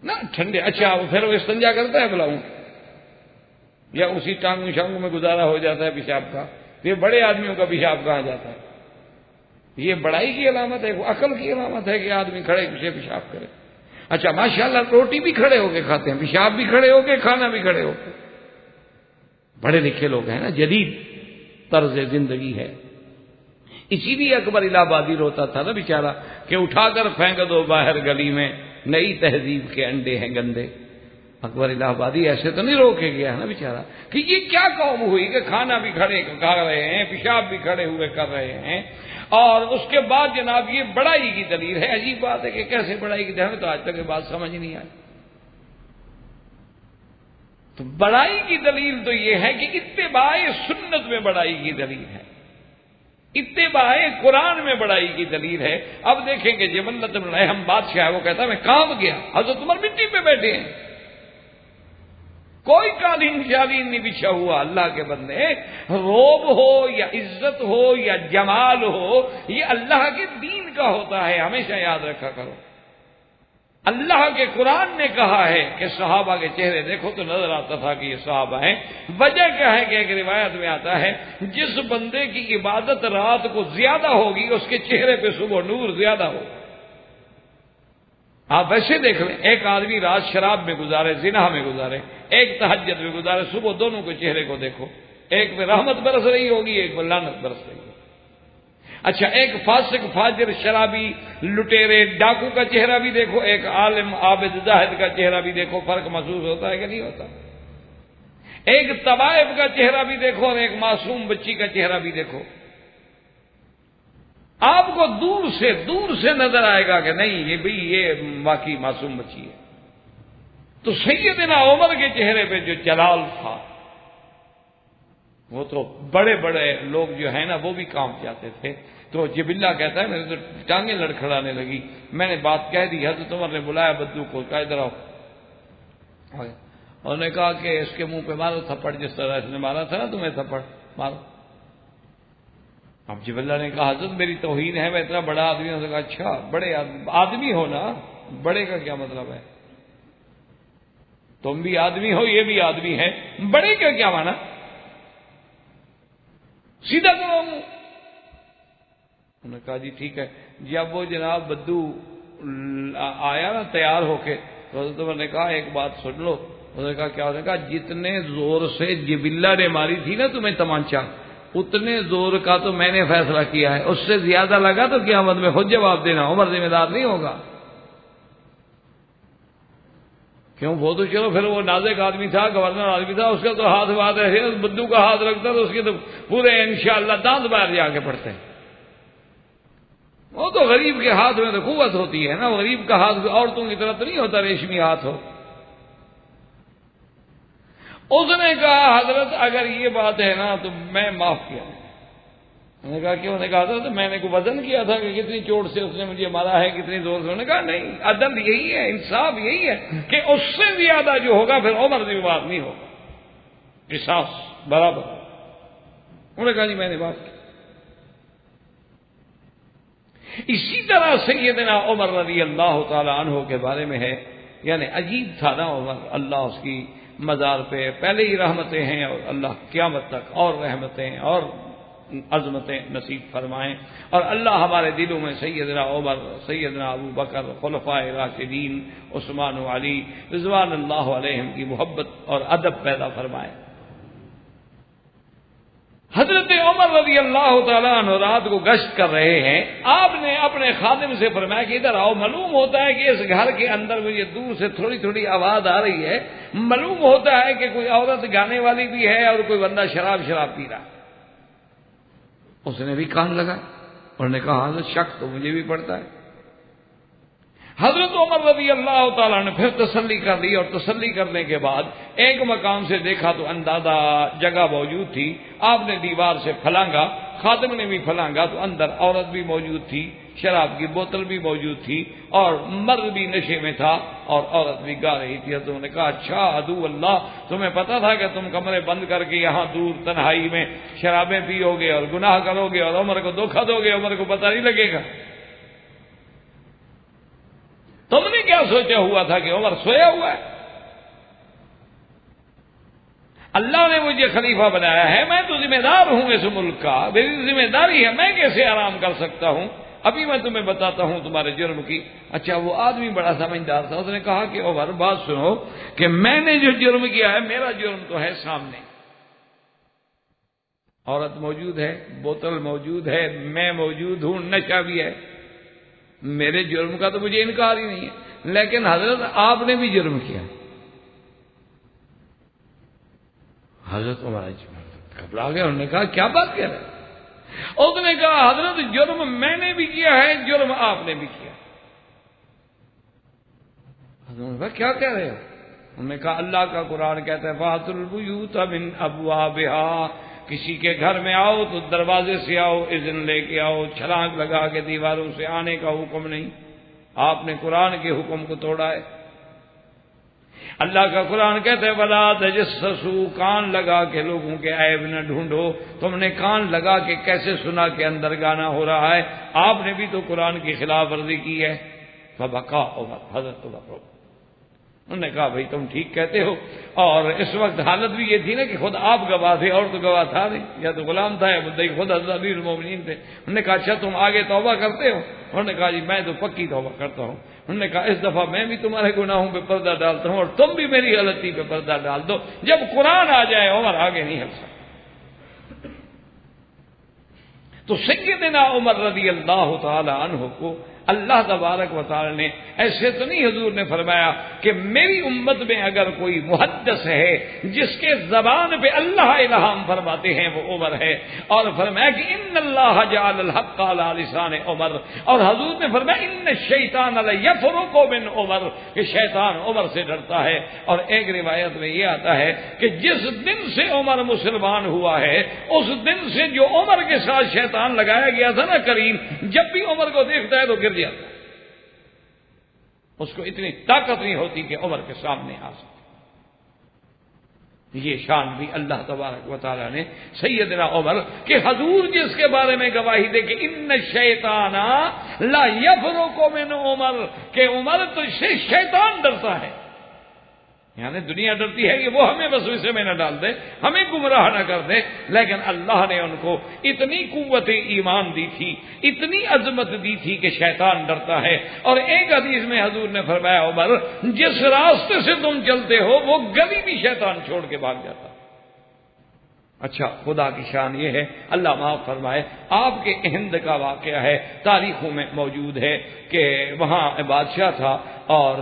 [SPEAKER 2] نہ ٹھنڈے، اچھا پھر وہ استنجا کرتا ہے بلاؤں، یا اسی ٹانگوں شانگوں میں گزارا ہو جاتا ہے پیشاب کا؟ تو یہ بڑے آدمیوں کا پیشاب کہاں جاتا ہے؟ یہ بڑائی کی علامت ہے، وہ عقل کی علامت ہے کہ آدمی کھڑے پیچھے پیشاب کرے۔ اچھا ماشاءاللہ روٹی بھی کھڑے ہو کے کھاتے ہیں، پیشاب بھی کھڑے ہو کے، کھانا بھی کھڑے ہو کے، بڑے لکھے لوگ ہیں نا، جدید طرز زندگی ہے۔ اسی لیے اکبر الہ آبادی روتا تھا نا بیچارہ کہ اٹھا کر پھینک دو باہر گلی میں، نئی تہذیب کے انڈے ہیں گندے۔ اکبر الہ آبادی ایسے تو نہیں رو کے گیا ہے نا بیچارہ کہ یہ کیا قوم ہوئی کہ کھانا بھی کھڑے کھا رہے ہیں، پیشاب بھی کھڑے ہوئے کر رہے ہیں، اور اس کے بعد جناب یہ بڑائی کی دلیل ہے۔ عجیب بات ہے کہ کیسے بڑائی کی دلیل، ہمیں تو آج تک یہ بات سمجھ نہیں آئی۔ تو بڑائی کی دلیل تو یہ ہے کہ اتباع سنت میں بڑائی کی دلیل ہے، اتباع قرآن میں بڑائی کی دلیل ہے۔ اب دیکھیں کہ جبلت بن الایہم بادشاہ ہے، وہ کہتا ہے میں کام گیا، حضرت عمر مٹی پہ بیٹھے ہیں، کوئی قالین شالین نہیں بچھا ہوا۔ اللہ کے بندے، روب ہو یا عزت ہو یا جمال ہو، یہ اللہ کے دین کا ہوتا ہے، ہمیشہ یاد رکھا کرو۔ اللہ کے قرآن نے کہا ہے کہ صحابہ کے چہرے دیکھو تو نظر آتا تھا کہ یہ صحابہ ہیں۔ وجہ کیا ہے کہ ایک روایت میں آتا ہے جس بندے کی عبادت رات کو زیادہ ہوگی اس کے چہرے پہ صبح نور زیادہ ہوگا۔ آپ ویسے دیکھ لیں، ایک آدمی رات شراب میں گزارے، زنا میں گزارے، ایک تہجد میں گزارے، صبح دونوں کے چہرے کو دیکھو، ایک پہ رحمت برس رہی ہوگی، ایک پہ لعنت برس رہی ہوگی۔ اچھا، ایک فاسق فاجر شرابی لٹیرے ڈاکو کا چہرہ بھی دیکھو، ایک عالم عابد زاہد کا چہرہ بھی دیکھو، فرق محسوس ہوتا ہے کہ نہیں ہوتا؟ ایک طوائف کا چہرہ بھی دیکھو اور ایک معصوم بچی کا چہرہ بھی دیکھو، آپ کو دور سے نظر آئے گا کہ نہیں یہ واقعی معصوم بچی ہے۔ تو سیدنا عمر کے چہرے پہ جو جلال تھا، وہ تو بڑے بڑے لوگ جو ہیں نا وہ بھی کانپ جاتے تھے۔ تو جبلہ کہتا ہے میرے تو ٹانگیں لڑکھڑانے لگی، میں نے بات کہہ دی، حضرت عمر نے بلایا بدو کو، کہا ادھر آؤ، انہوں نے کہا کہ اس کے منہ پہ مارو تھپڑ، جس طرح اس نے مارا تھا نا تمہیں تھپڑ مارو۔ اب جبلہ نے کہا حضرت میری توہین ہے، میں اتنا بڑا آدمی ہوں۔ کہا اچھا بڑے آدمی ہو نا، بڑے کا کیا مطلب ہے؟ تم بھی آدمی ہو، یہ بھی آدمی ہے، بڑے کا کیا مانا؟ سیدھا کرو۔ انہوں نے کہا جی ٹھیک ہے۔ جب وہ جناب بدو آیا نا تیار ہو کے، تو حضرت عمر نے کہا ایک بات سن لو۔ انہوں نے کہا کیا؟ انہوں نے کہا جتنے زور سے جبلہ نے ماری تھی نا تمہیں تمانچہ، اتنے زور کا تو میں نے فیصلہ کیا ہے، اس سے زیادہ لگا تو قیامت میں خود جواب دینا، عمر ذمہ دار نہیں ہوگا۔ کیوں؟ وہ تو چلو پھر وہ نازک آدمی تھا، گورنر آدمی تھا، اس کا تو ہاتھ بات ہے، بدو کا ہاتھ رکھتا تو اس کے تو پورے انشاءاللہ دانت باہر جا کے پڑتے ہیں۔ وہ تو غریب کے ہاتھ میں تو قوت ہوتی ہے نا، غریب کا ہاتھ عورتوں کی طرح تو نہیں ہوتا ریشمی ہاتھ ہو۔ اس نے کہا حضرت اگر یہ بات ہے نا تو میں معاف کیا۔ انہوں نے کہا کیوں؟ انہوں نے کہا حضرت میں نے کوئی وزن کیا تھا کہ کتنی چوٹ سے اس نے مجھے مارا ہے، کتنی زور سے؟ انہوں نے کہا نہیں، عدل یہی ہے، انصاف یہی ہے کہ اس سے زیادہ جو ہوگا پھر عمر ذمہ دار نہیں ہوگا، قصاص برابر۔ انہوں نے کہا جی میں نے بات کی۔ اسی طرح سیدنا عمر رضی اللہ تعالی عنہ کے بارے میں ہے، یعنی عجیب تھا نا عمر، اللہ اس کی مزار پہ پہلے ہی رحمتیں ہیں، اور اللہ قیامت تک اور رحمتیں اور عظمتیں نصیب فرمائیں، اور اللہ ہمارے دلوں میں سیدنا عمر، سیدنا ابو بکر، خلفائے راشدین، عثمان و علی رضوان اللہ علیہم کی محبت اور ادب پیدا فرمائے۔ حضرت عمر رضی اللہ تعالیٰ عنہ رات کو گشت کر رہے ہیں، آپ نے اپنے خادم سے فرمایا کہ ادھر آؤ، معلوم ہوتا ہے کہ اس گھر کے اندر مجھے دور سے تھوڑی تھوڑی آواز آ رہی ہے، معلوم ہوتا ہے کہ کوئی عورت گانے والی بھی ہے اور کوئی بندہ شراب پی رہا۔ اس نے بھی کان لگا، انہوں نے کہا حضرت شک تو مجھے بھی پڑتا ہے۔ حضرت عمر رضی اللہ تعالیٰ نے پھر تسلی کر لی، اور تسلی کرنے کے بعد ایک مقام سے دیکھا تو اندازہ جگہ موجود تھی، آپ نے دیوار سے پھلانگا، خادم نے بھی پھلانگا تو اندر عورت بھی موجود تھی، شراب کی بوتل بھی موجود تھی، اور مرد بھی نشے میں تھا، اور عورت بھی گا رہی تھی۔ تو انہوں نے کہا اچھا عدو اللہ، تمہیں پتا تھا کہ تم کمرے بند کر کے یہاں دور تنہائی میں شرابیں پیو گے اور گناہ کرو گے اور عمر کو دھوکہ دو گے، عمر کو پتہ نہیں لگے گا؟ تم نے کیا سوچا ہوا تھا کہ عمر سویا ہوا ہے؟ اللہ نے مجھے خلیفہ بنایا ہے، میں تو ذمہ دار ہوں اس ملک کا، میری ذمہ داری ہے، میں کیسے آرام کر سکتا ہوں؟ ابھی میں تمہیں بتاتا ہوں تمہارے جرم کی۔ اچھا وہ آدمی بڑا سمجھدار تھا، اس نے کہا کہ عمر بات سنو کہ میں نے جو جرم کیا ہے، میرا جرم تو ہے سامنے، عورت موجود ہے، بوتل موجود ہے، میں موجود ہوں، نشہ بھی ہے، میرے جرم کا تو مجھے انکار ہی نہیں ہے، لیکن حضرت آپ نے بھی جرم کیا۔ حضرت عمر گھبرا گیا، انہوں نے کہا کیا بات کہہ رہے؟ اس نے کہا حضرت جرم میں نے بھی کیا ہے، جرم آپ نے بھی کیا۔ حضرت نے کہا کیا کہہ رہے ہو؟ انہوں نے کہا اللہ کا قرآن کہتا ہے فَأْتُوا الْبُيُوتَ مِنْ أَبْوَابِهَا، کسی کے گھر میں آؤ تو دروازے سے آؤ، اذن لے کے آؤ، چھلانگ لگا کے دیواروں سے آنے کا حکم نہیں۔ آپ نے قرآن کے حکم کو توڑا ہے۔ اللہ کا قرآن کہتا ہے وَلَا تَجَسَّسُوا، کان لگا کے لوگوں کے عیب نہ ڈھونڈو۔ تم نے کان لگا کے کیسے سنا کہ اندر گانا ہو رہا ہے؟ آپ نے بھی تو قرآن کی خلاف ورزی کی ہے۔ فبکا عمر، حضرت عمر، انہوں نے کہا بھائی تم ٹھیک کہتے ہو، اور اس وقت حالت بھی یہ تھی نا کہ خود آپ گواہ تھے، اور تو گواہ تھا نہیں، یا تو غلام تھا یا مدعی خود حضرت امیر المومنین تھے۔ انہوں نے کہا اچھا تم آگے توبہ کرتے ہو؟ انہوں نے کہا جی میں تو پکی توبہ کرتا ہوں۔ انہوں نے کہا اس دفعہ میں بھی تمہارے گناہوں پہ پردہ ڈالتا ہوں، اور تم بھی میری غلطی پہ پردہ ڈال دو، جب قرآن آ جائے عمر آگے نہیں ہل سکتا۔ تو سیدنا عمر رضی اللہ تعالی عنہ کو اللہ تبارک و تعالی نے ایسے تو نہیں حضور نے فرمایا کہ میری امت میں اگر کوئی محدث ہے جس کے زبان پہ اللہ الہام فرماتے ہیں وہ عمر ہے، اور فرمایا کہ ان اللہ جعل الحق علی لسان عمر، اور حضور نے فرمایا ان الشیطان لیفرق من عمر، کہ شیطان عمر سے ڈرتا ہے۔ اور ایک روایت میں یہ آتا ہے کہ جس دن سے عمر مسلمان ہوا ہے اس دن سے جو عمر کے ساتھ شیطان لگایا گیا تھا نا کریم، جب بھی عمر کو دیکھتا ہے تو گر جاتا ہے، اس کو اتنی طاقت نہیں ہوتی کہ عمر کے سامنے آ سکے۔ یہ شان بھی اللہ تبارک و تعالی نے سیدنا عمر کہ حضور جس کے بارے میں گواہی دے کہ ان الشیطان لا یفرق من عمر، کہ عمر تو سے شیطان ڈرتا ہے، یعنی دنیا ڈرتی ہے کہ وہ ہمیں وسوسے میں نہ ڈال دے، ہمیں گمراہ نہ کر دے، لیکن اللہ نے ان کو اتنی قوت ایمان دی تھی، اتنی عظمت دی تھی کہ شیطان ڈرتا ہے۔ اور ایک حدیث میں حضور نے فرمایا عمر جس راستے سے تم چلتے ہو وہ گلی بھی شیطان چھوڑ کے بھاگ جاتا۔ اچھا، خدا کی شان یہ ہے، اللہ معاف فرمائے، آپ کے ہند کا واقعہ ہے، تاریخوں میں موجود ہے کہ وہاں بادشاہ تھا، اور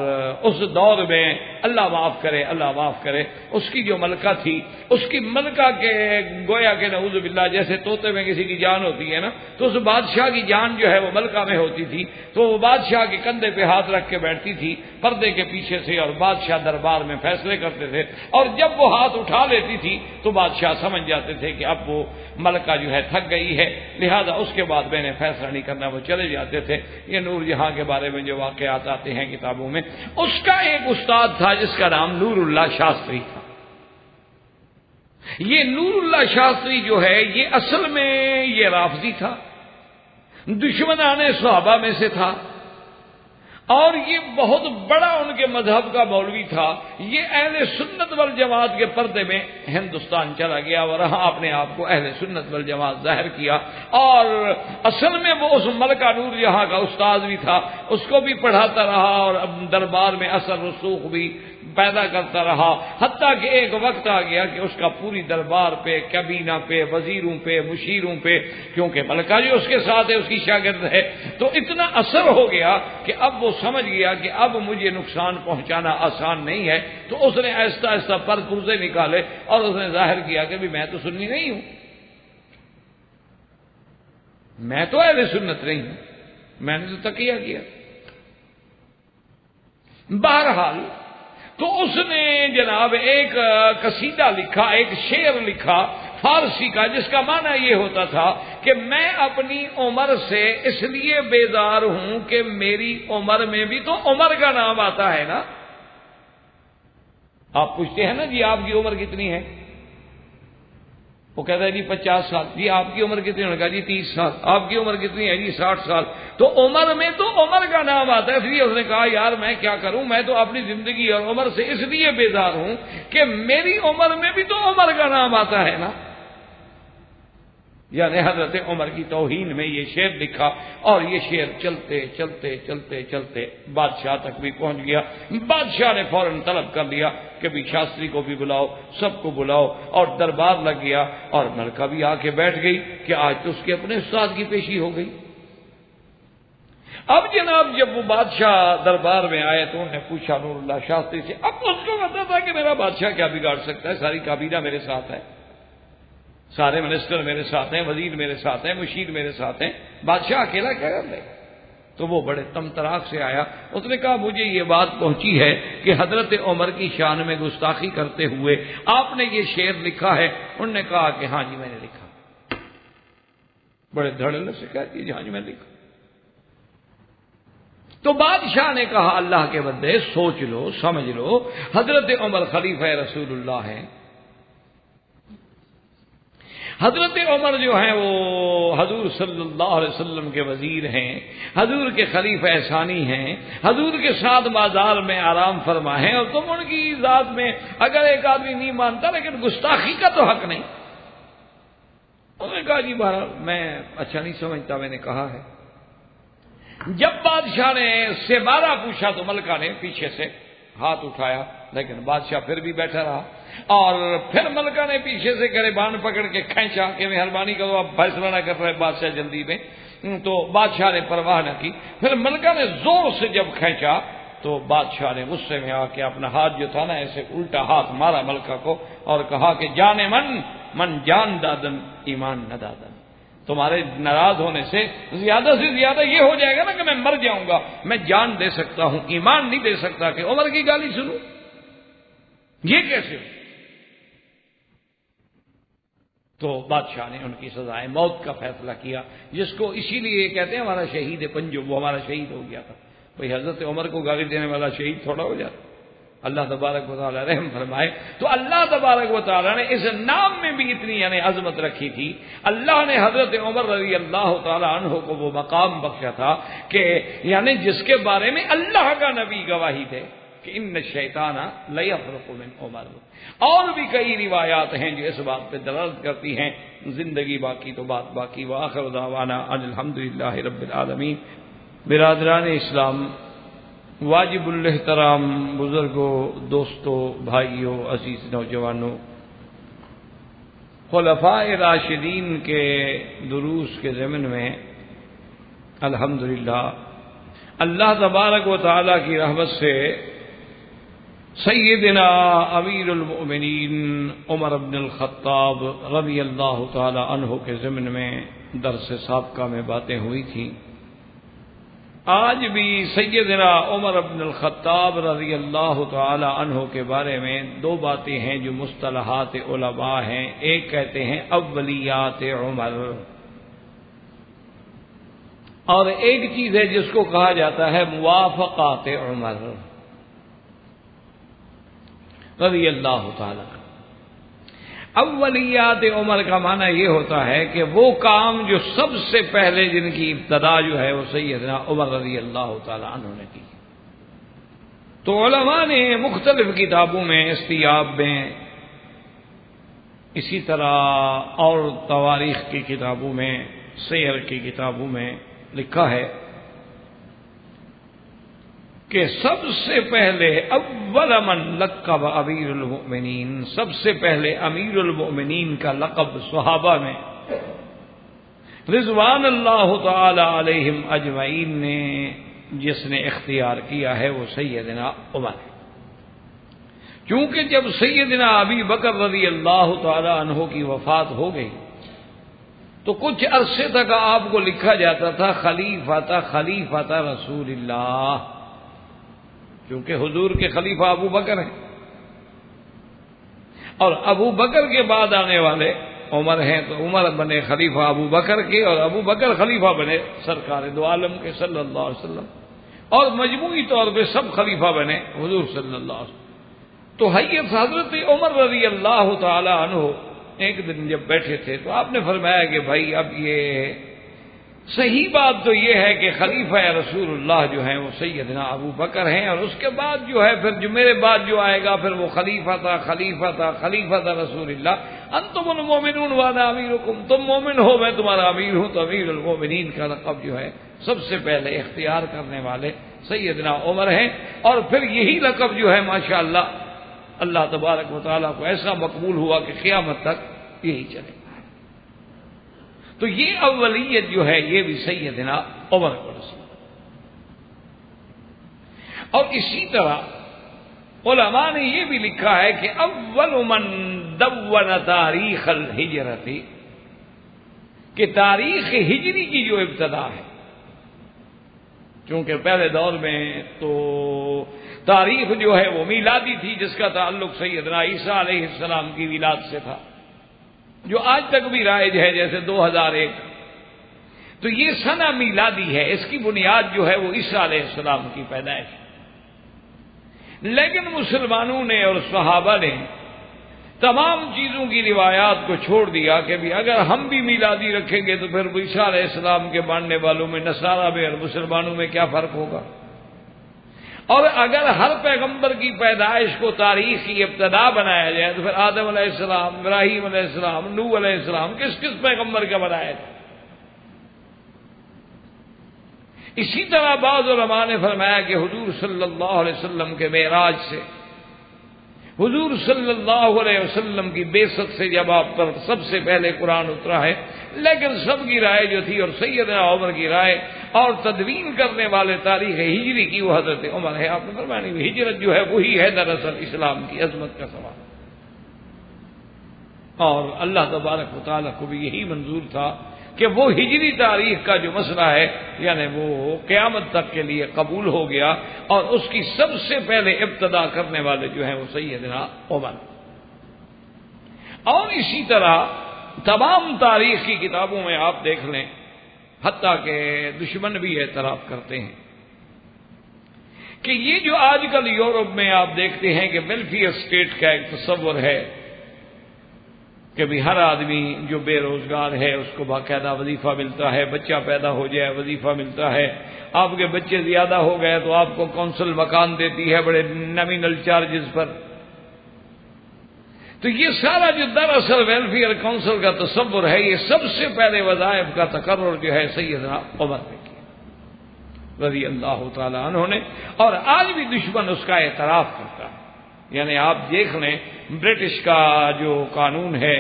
[SPEAKER 2] اس دور میں اللہ معاف کرے اس کی جو ملکہ تھی، اس کی ملکہ کے گویا کہ نعوذ باللہ جیسے طوطے میں کسی کی جان ہوتی ہے نا، تو اس بادشاہ کی جان جو ہے وہ ملکہ میں ہوتی تھی، تو وہ بادشاہ کے کندھے پہ ہاتھ رکھ کے بیٹھتی تھی پردے کے پیچھے سے، اور بادشاہ دربار میں فیصلے کرتے تھے، اور جب وہ ہاتھ اٹھا لیتی تھی تو بادشاہ سمجھ جاتے تھے کہ اب وہ ملکہ جو ہے تھک گئی ہے، لہذا اس کے بعد میں نے فیصلہ نہیں کرنا، وہ چلے جاتے تھے۔ یہ نور جہاں کے بارے میں جو واقعات آتے ہیں کتابوں میں، اس کا ایک استاد تھا جس کا نام نور اللہ شاستری تھا۔ یہ نور اللہ شاستری جو ہے یہ اصل میں یہ رافضی تھا، دشمنان صحابہ میں سے تھا، اور یہ بہت بڑا ان کے مذہب کا مولوی تھا۔ یہ اہل سنت والجماعت کے پردے میں ہندوستان چلا گیا اور وہاں اپنے آپ کو اہل سنت والجماعت ظاہر کیا، اور اصل میں وہ اس ملکہ نور جہاں کا استاد بھی تھا، اس کو بھی پڑھاتا رہا اور دربار میں اثر رسوخ بھی پیدا کرتا رہا، حتیٰ کہ ایک وقت آ گیا کہ اس کا پوری دربار پہ، کابینہ پہ، وزیروں پہ، مشیروں پہ، کیونکہ ملکہ جو اس کے ساتھ ہے اس کی شاگرد ہے، تو اتنا اثر ہو گیا کہ اب وہ سمجھ گیا کہ اب مجھے نقصان پہنچانا آسان نہیں ہے، تو اس نے آہستہ آہستہ پر پرزے نکالے اور اس نے ظاہر کیا کہ بھی میں تو سنی نہیں ہوں، میں تو اہل سنت نہیں ہوں، میں نے تو تقیہ کیا۔ بہرحال تو اس نے جناب ایک قصیدہ لکھا، ایک شعر لکھا فارسی کا، جس کا معنی یہ ہوتا تھا کہ میں اپنی عمر سے اس لیے بیزار ہوں کہ میری عمر میں بھی تو عمر کا نام آتا ہے نا۔ آپ پوچھتے ہیں نا جی آپ کی عمر کتنی ہے، وہ کہتا ہے جی 50 سال، جی آپ کی عمر کتنی ہے، کہا جی 30 سال، آپ کی عمر کتنی ہے جی 60 سال، تو عمر میں تو عمر کا نام آتا ہے۔ اس لیے اس نے کہا یار میں کیا کروں، میں تو اپنی زندگی اور عمر سے اس لیے بیزار ہوں کہ میری عمر میں بھی تو عمر کا نام آتا ہے نا۔ یعنی حضرت عمر کی توہین میں یہ شعر لکھا، اور یہ شعر چلتے چلتے چلتے چلتے بادشاہ تک بھی پہنچ گیا۔ بادشاہ نے فوراً طلب کر لیا کہ بھی شاستری کو بھی بلاؤ، سب کو بلاؤ، اور دربار لگ گیا، اور ملکہ بھی آ کے بیٹھ گئی کہ آج تو اس کے اپنے استاد کی پیشی ہو گئی۔ اب جناب جب وہ بادشاہ دربار میں آئے تو انہوں نے پوچھا نور اللہ شاستری سے، اب اس کو پتا تھا کہ میرا بادشاہ کیا بگاڑ سکتا ہے، ساری کابینہ میرے ساتھ ہے، سارے منسٹر میرے ساتھ ہیں، وزیر میرے ساتھ ہیں، مشیر میرے ساتھ ہیں، بادشاہ اکیلا کیا کر لے گا؟ تو وہ بڑے تمطراق سے آیا، اس نے کہا مجھے یہ بات پہنچی ہے کہ حضرت عمر کی شان میں گستاخی کرتے ہوئے آپ نے یہ شعر لکھا ہے۔ انہوں نے کہا کہ ہاں جی میں نے لکھا، بڑے دھڑلے سے کہا کہ ہاں جی میں نے لکھا۔ تو بادشاہ نے کہا اللہ کے بندے سوچ لو، سمجھ لو، حضرت عمر خلیفہ رسول اللہ ہیں، حضرت عمر جو ہیں وہ حضور صلی اللہ علیہ وسلم کے وزیر ہیں، حضور کے خلیفہ ثانی ہیں، حضور کے ساتھ بازار میں آرام فرما ہیں، اور تم ان کی ذات میں اگر ایک آدمی نہیں مانتا لیکن گستاخی کا تو حق نہیں۔ انہوں نے کہا جی بہرحال میں اچھا نہیں سمجھتا، میں نے کہا ہے۔ جب بادشاہ نے اس سے بارہ پوچھا تو ملکہ نے پیچھے سے ہاتھ اٹھایا، لیکن بادشاہ پھر بھی بیٹھا رہا۔ اور پھر ملکہ نے پیچھے سے گریبان پکڑ کے کھینچا کہ مہربانی کرو آپ فیصلہ نہ کر رہے بادشاہ جلدی میں، تو بادشاہ نے پرواہ نہ کی. پھر ملکہ نے زور سے جب کھینچا تو بادشاہ نے غصے میں آ کے اپنا ہاتھ جو تھا نا ایسے الٹا ہاتھ مارا ملکہ کو اور کہا کہ جانے من جان دادن ایمان نہ دادن. تمہارے ناراض ہونے سے زیادہ یہ ہو جائے گا نا کہ میں مر جاؤں گا، میں جان دے سکتا ہوں، ایمان نہیں دے سکتا کہ عمر کی گالی سنوں. یہ کیسے؟ تو بادشاہ نے ان کی سزائے موت کا فیصلہ کیا، جس کو اسی لیے کہتے ہیں ہمارا شہید پنجو، وہ ہمارا شہید ہو گیا تھا. بھئی حضرت عمر کو گالی دینے والا شہید تھوڑا ہو جاتا. اللہ تبارک و تعالیٰ رحم فرمائے. تو اللہ تبارک و تعالیٰ نے اس نام میں بھی اتنی یعنی عظمت رکھی تھی. اللہ نے حضرت عمر رضی اللہ تعالیٰ عنہ کو وہ مقام بخشا تھا کہ یعنی جس کے بارے میں اللہ کا نبی گواہی دے کہ ان الشیطان لیفرق من عمر. اور بھی کئی روایات ہیں جو اس بات پہ دلالت کرتی ہیں. زندگی باقی تو بات باقی. وآخر دعوانا ان الحمدللہ رب العالمین. برادران اسلام، واجب الاحترام بزرگوں، دوستوں، بھائیوں، عزیز نوجوانوں، خلفاء راشدین کے دروس کے ضمن میں الحمدللہ اللہ تبارک و تعالی کی رحمت سے سیدنا امیر المؤمنین عمر بن الخطاب رضی اللہ تعالی عنہ کے ضمن میں درس سابقہ میں باتیں ہوئی تھیں. آج بھی سیدنا عمر بن الخطاب رضی اللہ تعالی عنہ کے بارے میں دو باتیں ہیں جو مصطلحات علماء ہیں. ایک کہتے ہیں اولیات عمر، اور ایک چیز ہے جس کو کہا جاتا ہے موافقات عمر رضی اللہ تعالی. اولیات عمر کا معنی یہ ہوتا ہے کہ وہ کام جو سب سے پہلے جن کی ابتدا جو ہے وہ سیدنا عمر رضی اللہ تعالی عنہ نے کی. تو علماء نے مختلف کتابوں میں، استیاب میں، اسی طرح اور تواریخ کی کتابوں میں، سیر کی کتابوں میں لکھا ہے کہ سب سے پہلے اول من لقب امیر المؤمنین، سب سے پہلے امیر المؤمنین کا لقب صحابہ میں رضوان اللہ تعالی علیہم اجمعین نے جس نے اختیار کیا ہے وہ سیدنا عمر ہے. کیونکہ جب سیدنا ابی بکر رضی اللہ تعالی عنہ کی وفات ہو گئی تو کچھ عرصے تک آپ کو لکھا جاتا تھا خلیفہ رسول اللہ، کیونکہ حضور کے خلیفہ ابو بکر ہیں اور ابو بکر کے بعد آنے والے عمر ہیں، تو عمر بنے خلیفہ ابو بکر کے اور ابو بکر خلیفہ بنے سرکار دو عالم کے صلی اللہ علیہ وسلم، اور مجموعی طور پہ سب خلیفہ بنے حضور صلی اللہ علیہ وسلم. تو حضرت عمر رضی اللہ تعالی عنہ ایک دن جب بیٹھے تھے تو آپ نے فرمایا کہ بھائی اب یہ صحیح بات تو یہ ہے کہ خلیفہ رسول اللہ جو ہیں وہ سیدنا ابو بکر ہیں، اور اس کے بعد جو ہے پھر جو میرے بعد جو آئے گا پھر وہ خلیفہ تھا رسول اللہ. انتم المؤمنون وانا امیرکم، تم مومن ہو میں تمہارا امیر ہوں. تو امیر المؤمنین کا لقب جو ہے سب سے پہلے اختیار کرنے والے سیدنا عمر ہیں، اور پھر یہی لقب جو ہے ماشاءاللہ اللہ تبارک و تعالیٰ کو ایسا مقبول ہوا کہ قیامت تک یہی چلے. تو یہ اولیت جو ہے یہ بھی سیدنا عمر کو نصیب. اور اسی طرح علماء نے یہ بھی لکھا ہے کہ اول من دون تاریخ الہجرت، کہ تاریخ ہجری کی جو ابتدا ہے، چونکہ پہلے دور میں تو تاریخ جو ہے وہ میلادی تھی جس کا تعلق سیدنا عیسیٰ علیہ السلام کی ولادت سے تھا، جو آج تک بھی رائج ہے جیسے 2001. تو یہ سنہ میلادی ہے، اس کی بنیاد جو ہے وہ عیسیٰ علیہ السلام کی پیدائش. لیکن مسلمانوں نے اور صحابہ نے تمام چیزوں کی روایات کو چھوڑ دیا کہ بھی اگر ہم بھی میلادی رکھیں گے تو پھر عیسیٰ علیہ السلام کے ماننے والوں میں، نصارہ میں اور مسلمانوں میں کیا فرق ہوگا. اور اگر ہر پیغمبر کی پیدائش کو تاریخ کی ابتدا بنایا جائے تو پھر آدم علیہ السلام، ابراہیم علیہ السلام، نوح علیہ السلام کس پیغمبر کا بنایا تھا. اسی طرح بعض علماء نے فرمایا کہ حضور صلی اللہ علیہ وسلم کے معراج سے حضور صلی اللہ علیہ وسلم کی بعثت سے جب آپ پر سب سے پہلے قرآن اترا ہے، لیکن سب کی رائے جو تھی اور سیدنا عمر کی رائے اور تدوین کرنے والے تاریخ ہجری کی وہ حضرت عمر ہے۔ آپ نے فرمایا ہجرت جو ہے وہی ہے دراصل اسلام کی عظمت کا سوال، اور اللہ تبارک و تعالیٰ کو بھی یہی منظور تھا کہ وہ ہجری تاریخ کا جو مسئلہ ہے یعنی وہ قیامت تک کے لیے قبول ہو گیا، اور اس کی سب سے پہلے ابتدا کرنے والے جو ہیں وہ سیدنا عمر۔ اور اسی طرح تمام تاریخ کی کتابوں میں آپ دیکھ لیں، حتیٰ کہ دشمن بھی اعتراف کرتے ہیں کہ یہ جو آج کل یورپ میں آپ دیکھتے ہیں کہ ویلفیئر اسٹیٹ کا ایک تصور ہے کہ بھی ہر آدمی جو بے روزگار ہے اس کو باقاعدہ وظیفہ ملتا ہے، بچہ پیدا ہو جائے وظیفہ ملتا ہے، آپ کے بچے زیادہ ہو گئے تو آپ کو کونسل مکان دیتی ہے بڑے نامینل چارجز پر۔ تو یہ سارا جو دراصل ویلفیئر کونسل کا تصور ہے، یہ سب سے پہلے وظائف کا تقرر جو ہے سیدنا عمر نے کیا رضی اللہ تعالی عنہ نے، اور آج بھی دشمن اس کا اعتراف کرتا ہے۔ یعنی آپ دیکھ لیں برٹش کا جو قانون ہے،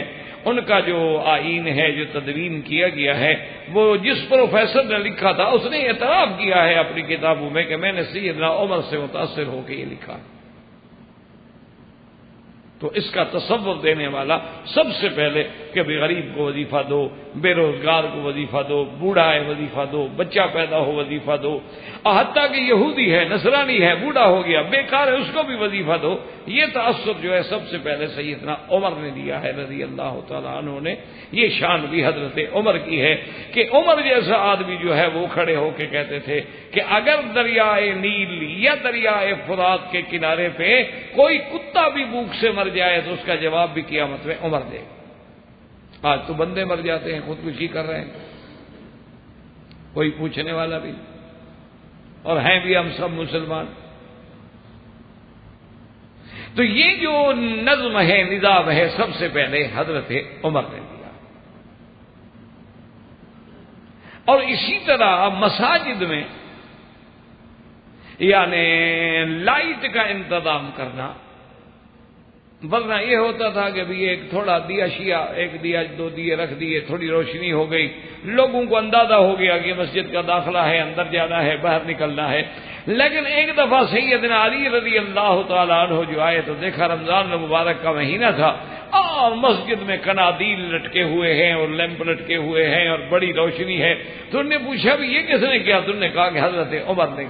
[SPEAKER 2] ان کا جو آئین ہے جو تدوین کیا گیا ہے، وہ جس پروفیسر نے لکھا تھا اس نے اعتراف کیا ہے اپنی کتابوں میں کہ میں نے سیدنا عمر سے متاثر ہو کے یہ لکھا ہے۔ تو اس کا تصور دینے والا سب سے پہلے کہ بھی غریب کو وظیفہ دو، بے روزگار کو وظیفہ دو، بوڑھا ہے وظیفہ دو، بچہ پیدا ہو وظیفہ دو، اور حتیٰ کہ یہودی ہے نصرانی ہے بوڑھا ہو گیا بیکار ہے اس کو بھی وظیفہ دو۔ یہ تأثر جو ہے سب سے پہلے سیدنا عمر نے دیا ہے رضی اللہ تعالیٰ عنہ نے۔ یہ شان بھی حضرت عمر کی ہے کہ عمر جیسا آدمی جو ہے وہ کھڑے ہو کے کہتے تھے کہ اگر دریائے نیل یا دریائے فرات کے کنارے پہ کوئی کتا بھی بھوک سے مر جائے تو اس کا جواب بھی قیامت میں عمر دے گا۔ آج تو بندے مر جاتے ہیں خودکشی کر رہے ہیں، کوئی پوچھنے والا بھی، اور ہیں بھی ہم سب مسلمان۔ تو یہ جو نظم ہے نظام ہے سب سے پہلے حضرت عمر نے دیا، اور اسی طرح مساجد میں یعنی لائٹ کا انتظام کرنا، ورنہ یہ ہوتا تھا کہ بھی ایک تھوڑا دیا شیعہ ایک دیا دو دیے رکھ دیے، تھوڑی روشنی ہو گئی، لوگوں کو اندازہ ہو گیا کہ مسجد کا داخلہ ہے، اندر جانا ہے باہر نکلنا ہے۔ لیکن ایک دفعہ سیدنا علی رضی اللہ تعالیٰ عنہ جو آئے تو دیکھا رمضان المبارک کا مہینہ تھا اور مسجد میں قنادیل لٹکے ہوئے ہیں اور لیمپ لٹکے ہوئے ہیں اور بڑی روشنی ہے۔ تو انہوں نے پوچھا بھی یہ کس نے کیا؟ تو انہوں نے کہا کہ حضرت عمر نے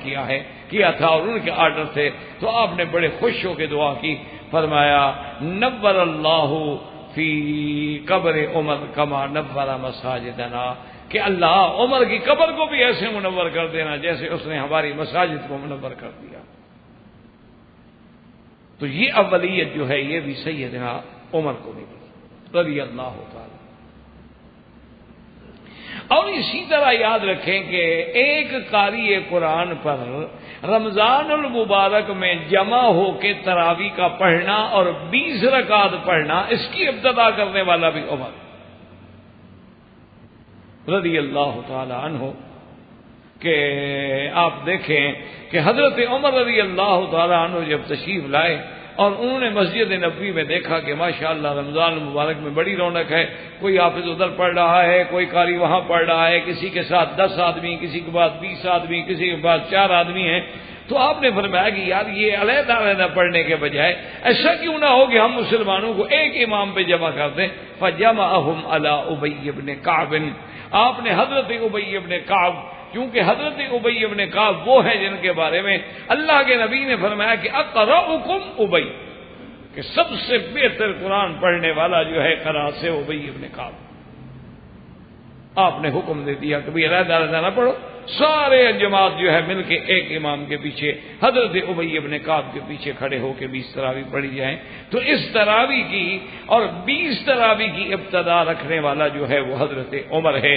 [SPEAKER 2] کیا تھا اور ان کے آرڈر تھے۔ تو آپ نے بڑے خوش ہو کے دعا کی، فرمایا نور اللہ فی قبر عمر کما نور مساجدنا، کہ اللہ عمر کی قبر کو بھی ایسے منور کر دینا جیسے اس نے ہماری مساجد کو منور کر دیا۔ تو یہ اولیت جو ہے یہ بھی سیدنا عمر کو ملی رضی اللہ تعالی۔ اور اسی طرح یاد رکھیں کہ ایک قاری قرآن پر رمضان المبارک میں جمع ہو کے تراویح کا پڑھنا اور 20 رکعات پڑھنا، اس کی ابتدا کرنے والا بھی عمر رضی اللہ تعالی عنہ۔ کہ آپ دیکھیں کہ حضرت عمر رضی اللہ تعالی عنہ جب تشریف لائے اور انہوں نے مسجد نبوی میں دیکھا کہ ماشاءاللہ رمضان المبارک میں بڑی رونق ہے، کوئی حافظ ادھر پڑھ رہا ہے، کوئی قاری وہاں پڑھ رہا ہے، کسی کے ساتھ 10 آدمی، کسی کے بعد 20 آدمی، کسی کے بعد 4 آدمی ہیں۔ تو آپ نے فرمایا کہ یار یہ علیحدہ علیحدہ پڑھنے کے بجائے ایسا کیوں نہ ہو کہ ہم مسلمانوں کو ایک امام پہ جمع کر دیں۔ فجمعہم علی ابی بن کعب، آپ نے حضرت ابی بن کعب، کیونکہ حضرت ابی بن کعب وہ ہیں جن کے بارے میں اللہ کے نبی نے فرمایا کہ اقرؤکم ابی، کہ سب سے بہتر قرآن پڑھنے والا جو ہے قرأت سے ابی بن کعب۔ آپ نے حکم دے دیا کہ بھی علیحدہ علیحدہ نہ پڑھو، سارے جماعت جو ہے مل کے ایک امام کے پیچھے حضرت ابی بن کعب کے پیچھے کھڑے ہو کے 20 تراویح پڑھی جائیں۔ تو اس تراویح کی اور 20 تراویح کی ابتدا رکھنے والا جو ہے وہ حضرت عمر ہے،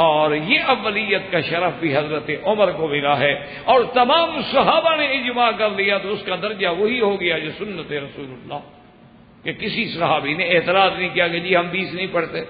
[SPEAKER 2] اور یہ اولیت کا شرف بھی حضرت عمر کو ملا ہے، اور تمام صحابہ نے اجماع کر لیا تو اس کا درجہ وہی ہو گیا جو سنت رسول اللہ، کہ کسی صحابی نے اعتراض نہیں کیا کہ جی ہم 20 نہیں پڑھتے۔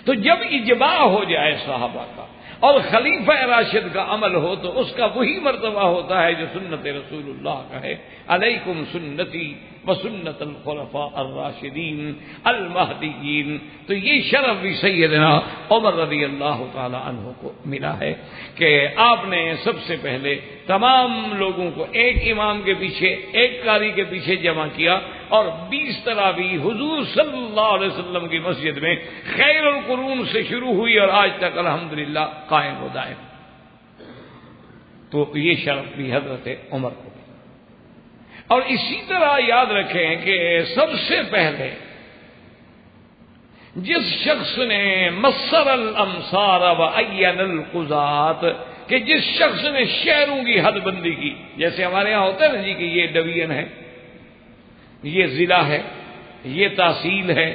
[SPEAKER 2] تو جب اجماع ہو جائے صحابہ کا اور خلیفہ راشد کا عمل ہو تو اس کا وہی مرتبہ ہوتا ہے جو سنت رسول اللہ کا ہے، علیکم سنتی وسنت الخلفاء الراشدین المہدیین۔ تو یہ شرف بھی سیدنا عمر رضی اللہ تعالی عنہ کو ملا ہے کہ آپ نے سب سے پہلے تمام لوگوں کو ایک امام کے پیچھے، ایک قاری کے پیچھے جمع کیا، اور 20 تراویح حضور صلی اللہ علیہ وسلم کی مسجد میں خیر القرون سے شروع ہوئی اور آج تک الحمدللہ قائم و دائم۔ تو یہ شرف بھی حضرت عمر کو۔ اور اسی طرح یاد رکھیں کہ سب سے پہلے جس شخص نے مصر الامصار وعین القضات، کہ جس شخص نے شہروں کی حد بندی کی، جیسے ہمارے ہاں ہوتا ہے نا جی کہ یہ ڈویژن ہے، یہ ضلع ہے، یہ تحصیل ہے،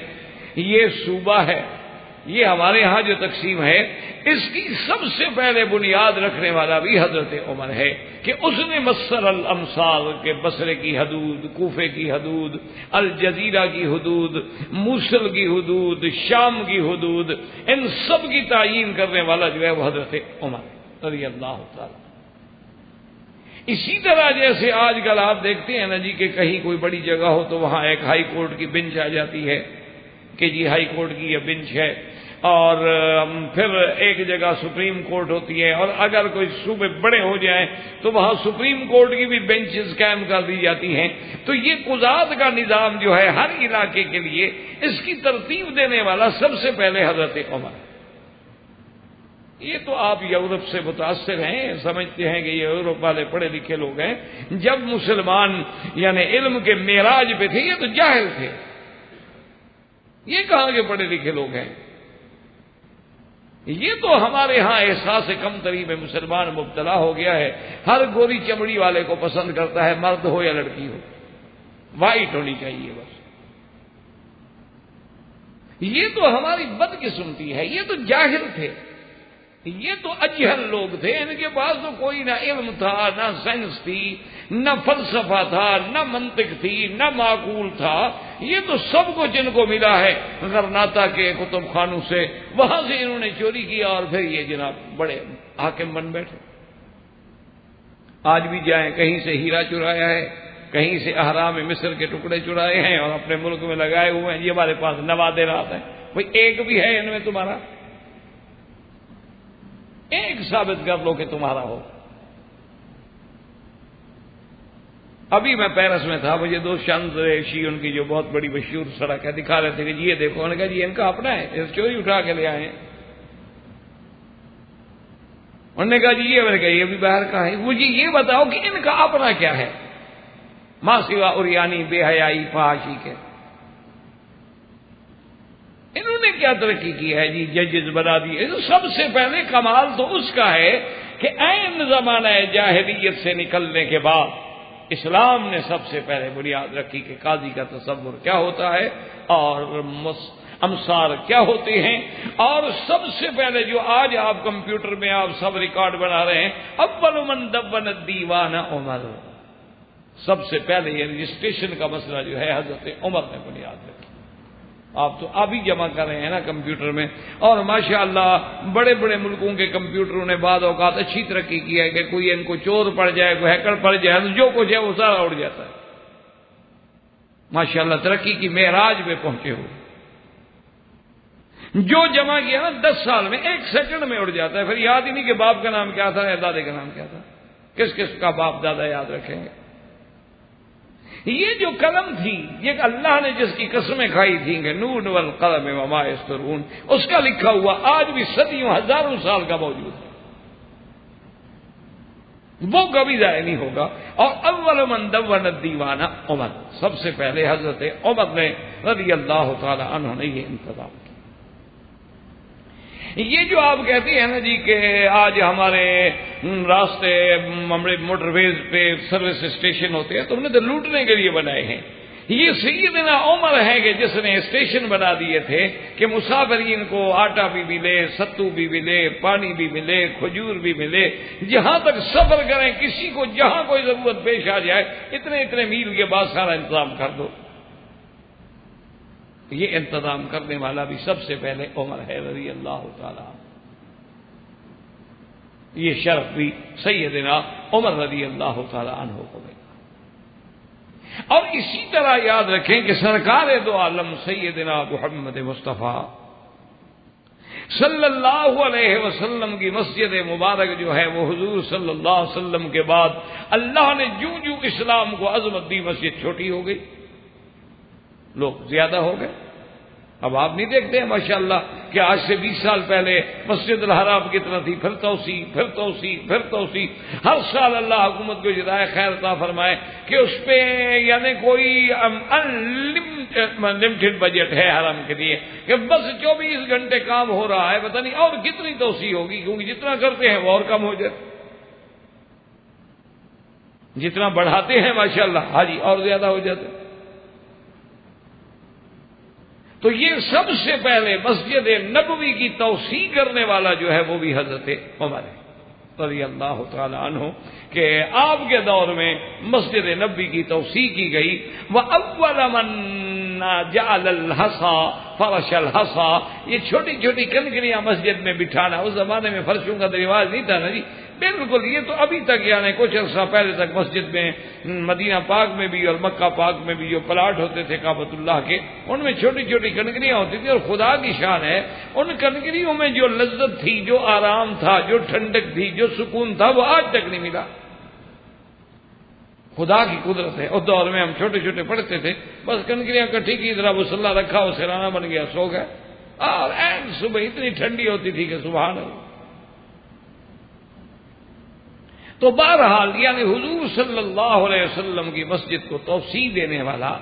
[SPEAKER 2] یہ صوبہ ہے، یہ ہمارے ہاں جو تقسیم ہے، اس کی سب سے پہلے بنیاد رکھنے والا بھی حضرت عمر ہے کہ اس نے مصر الامصار کے بصرے کی حدود، کوفے کی حدود، الجزیرہ کی حدود، موصل کی حدود، شام کی حدود، ان سب کی تعیین کرنے والا جو ہے وہ حضرت عمر رضی اللہ تعالی۔ اسی طرح جیسے آج کل آپ دیکھتے ہیں نا جی کہ کہیں کوئی بڑی جگہ ہو تو وہاں ایک ہائی کورٹ کی بینچ آ جاتی ہے کہ جی ہائی کورٹ کی یہ بینچ ہے، اور پھر ایک جگہ سپریم کورٹ ہوتی ہے، اور اگر کوئی صوبے بڑے ہو جائیں تو وہاں سپریم کورٹ کی بھی بینچز قائم کر دی جاتی ہیں۔ تو یہ قضات کا نظام جو ہے ہر علاقے کے لیے، اس کی ترتیب دینے والا سب سے پہلے حضرت عمر۔ یہ تو آپ یورپ سے متاثر ہیں، سمجھتے ہیں کہ یہ یورپ والے پڑھے لکھے لوگ ہیں۔ جب مسلمان یعنی علم کے معراج پہ تھے یہ تو جاہل تھے، یہ کہاں کے پڑھے لکھے لوگ ہیں؟ یہ تو ہمارے ہاں احساس کم تری میں مسلمان مبتلا ہو گیا ہے، ہر گوری چمڑی والے کو پسند کرتا ہے، مرد ہو یا لڑکی ہو، وائٹ ہونی چاہیے بس۔ یہ تو ہماری بدقسمتی ہے، یہ تو جاہل تھے، یہ تو اجہل لوگ تھے، ان کے پاس تو کوئی نہ علم تھا، نہ سائنس تھی، نہ فلسفہ تھا، نہ منطق تھی، نہ معقول تھا۔ یہ تو سب کچھ ان کو ملا ہے غرناطہ کے کتب خانوں سے، وہاں سے انہوں نے چوری کیا اور پھر یہ جناب بڑے حاکم بن بیٹھے۔ آج بھی جائیں، کہیں سے ہیرا چرایا ہے، کہیں سے اہرام مصر کے ٹکڑے چرائے ہیں اور اپنے ملک میں لگائے ہوئے ہیں، یہ ہمارے پاس نوادرات ہیں۔ کوئی ایک بھی ہے ان میں تمہارا؟ ایک ثابت کر لو کہ تمہارا ہو۔ ابھی میں پیرس میں تھا، مجھے دو شانزلیزے ان کی جو بہت بڑی مشہور سڑک ہے دکھا رہے تھے کہ جی یہ دیکھو، انہوں نے کہا جی ان کا اپنا ہے، یہ چوری اٹھا کے لے آئے ہیں۔ انہوں نے کہا جی یہ، میں نے کہا یہ بھی باہر کا ہے، مجھے یہ بتاؤ کہ ان کا اپنا کیا ہے ماں سوا اوریانی بے حیائی فحاشی کے؟ انہوں نے کیا ترقی کی ہے جی؟ ججز بنا دیے۔ سب سے پہلے کمال تو اس کا ہے کہ عین زمانہ جاہلیت سے نکلنے کے بعد اسلام نے سب سے پہلے بنیاد رکھی کہ قاضی کا تصور کیا ہوتا ہے اور امصار کیا ہوتے ہیں، اور سب سے پہلے جو آج آپ کمپیوٹر میں آپ سب ریکارڈ بنا رہے ہیں، اول من دون الدیوان عمر، سب سے پہلے یہ رجسٹریشن کا مسئلہ جو ہے حضرت عمر نے بنیاد رکھی۔ آپ تو ابھی جمع کر رہے ہیں نا کمپیوٹر میں، اور ماشاءاللہ بڑے بڑے ملکوں کے کمپیوٹروں نے بعض اوقات اچھی ترقی کی ہے کہ کوئی ان کو چور پڑ جائے، کوئی ہیکر پڑ جائے تو جو کچھ ہے وہ سارا اڑ جاتا ہے۔ ماشاءاللہ ترقی کی معراج پہ پہنچے ہوئے، جو جمع کیا نا 10 سال میں 1 سیکنڈ میں اڑ جاتا ہے، پھر یاد ہی نہیں کہ باپ کا نام کیا تھا یا دادے کا نام کیا تھا، کس کس کا باپ دادا یاد رکھیں گے؟ یہ جو قلم تھی، یہ اللہ نے جس کی قسمیں کھائی تھیں کہ نون والقلم وما یسطرون، اس کا لکھا ہوا آج بھی صدیوں ہزاروں سال کا موجود ہے، وہ کبھی ضائع نہیں ہوگا۔ اور اول من دون الدیوان عمر، سب سے پہلے حضرت عمر نے رضی اللہ تعالی عنہ نے یہ انتظام کیا۔ یہ جو آپ کہتے ہیں نا جی کہ آج ہمارے راستے موٹر ویز پہ سروس اسٹیشن ہوتے ہیں تو انہوں نے تو لوٹنے کے لیے بنائے ہیں، یہ سیدنا عمر ہے کہ جس نے اسٹیشن بنا دیے تھے کہ مسافرین کو آٹا بھی ملے، ستو بھی ملے، پانی بھی ملے، کھجور بھی ملے، جہاں تک سفر کریں کسی کو جہاں کوئی ضرورت پیش آ جائے اتنے میل کے بعد سارا انتظام کر دو۔ یہ انتظام کرنے والا بھی سب سے پہلے عمر ہے رضی اللہ تعالی۔ یہ شرف بھی سیدنا عمر رضی اللہ تعالی عنہ کو ملا۔ اور اسی طرح یاد رکھیں کہ سرکار دو عالم سیدنا محمد مصطفیٰ صلی اللہ علیہ وسلم کی مسجد مبارک جو ہے وہ حضور صلی اللہ علیہ وسلم کے بعد اللہ نے جوں جوں اسلام کو عظمت دی، مسجد چھوٹی ہو گئی، لوگ زیادہ ہو گئے۔ اب آپ نہیں دیکھتے ہیں ماشاءاللہ کہ آج سے 20 سال پہلے مسجد الحرام کتنا تھی، پھر توسیع پھر توسیع پھر توسیع، ہر سال اللہ حکومت کو جزائے خیر عطا فرمائے کہ اس پہ یعنی کوئی لمٹڈ بجٹ ہے حرم کے لیے کہ بس 24 گھنٹے کام ہو رہا ہے، پتہ نہیں اور کتنی توسیع ہوگی، کیونکہ جتنا کرتے ہیں وہ اور کم ہو جاتے، جتنا بڑھاتے ہیں ماشاءاللہ حاجی اور زیادہ ہو جاتے۔ تو یہ سب سے پہلے مسجد نبوی کی توسیع کرنے والا جو ہے وہ بھی حضرت عمر ہے رضی اللہ تعالی عنہ، کہ آپ کے دور میں مسجد نبوی کی توسیع کی گئی۔ وَأَوَّلَ مَن جَعَلَ الْحَصَىٰ فَرَشَ الْحَصَىٰ، یہ چھوٹی چھوٹی کنکریاں مسجد میں بٹھانا، اس زمانے میں فرشوں کا رواج نہیں تھا نا جی، بالکل یہ تو ابھی تک یعنی کچھ عرصہ پہلے تک مسجد میں مدینہ پاک میں بھی اور مکہ پاک میں بھی جو پلاٹ ہوتے تھے کعبۃ اللہ کے، ان میں چھوٹی چھوٹی کنکریاں ہوتی تھیں، اور خدا کی شان ہے ان کنکریوں میں جو لذت تھی، جو آرام تھا، جو ٹھنڈک تھی، جو سکون تھا، وہ آج تک نہیں ملا۔ خدا کی قدرت ہے۔ اس دور میں ہم چھوٹے چھوٹے پڑھتے تھے، بس کنکریاں کٹھی کی طرح مصلی رکھا، وہ سرانا بن گیا، سو گئے، اور این صبح اتنی ٹھنڈی ہوتی تھی کہ سبحان اللہ۔ تو بہرحال یعنی حضور صلی اللہ علیہ وسلم کی مسجد کو توسیع دینے والا،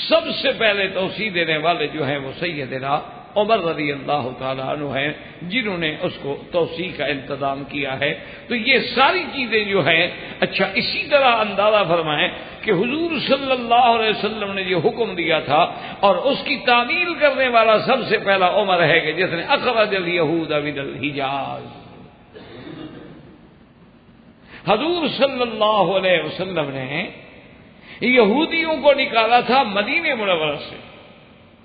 [SPEAKER 2] سب سے پہلے توسیع دینے والے جو ہیں وہ سیدنا عمر رضی اللہ تعالیٰ عنہ ہیں، جنہوں نے اس کو توسیع کا انتظام کیا ہے۔ تو یہ ساری چیزیں جو ہیں، اچھا اسی طرح اندازہ فرمائیں کہ حضور صلی اللہ علیہ وسلم نے جو حکم دیا تھا اور اس کی تعمیل کرنے والا سب سے پہلا عمر ہے کہ جس نے اخرج الیہود من الحجاز، حضور صلی اللہ علیہ وسلم نے یہودیوں کو نکالا تھا مدینہ منورہ سے،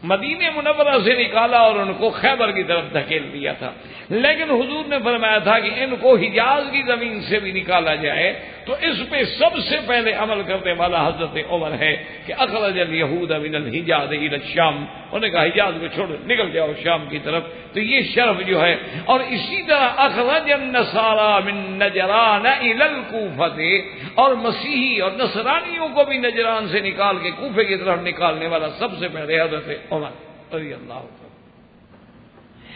[SPEAKER 2] مدینہ منورہ سے نکالا اور ان کو خیبر کی طرف دھکیل دیا تھا، لیکن حضور نے فرمایا تھا کہ ان کو حجاز کی زمین سے بھی نکالا جائے تو اس پہ سب سے پہلے عمل کرنے والا حضرت عمر ہے کہ اخرج الیہود من الحجاز الی الشام، انہوں نے کہا حجاز کو چھوڑو، نکل جاؤ شام کی طرف۔ تو یہ شرف جو ہے، اور اسی طرح اخرج النصارى من نجران الی الکوفہ، اور مسیحی اور نصرانیوں کو بھی نجران سے نکال کے کوفے کی طرف نکالنے والا سب سے پہلے حضرت عمر رضی اللہ عنہ۔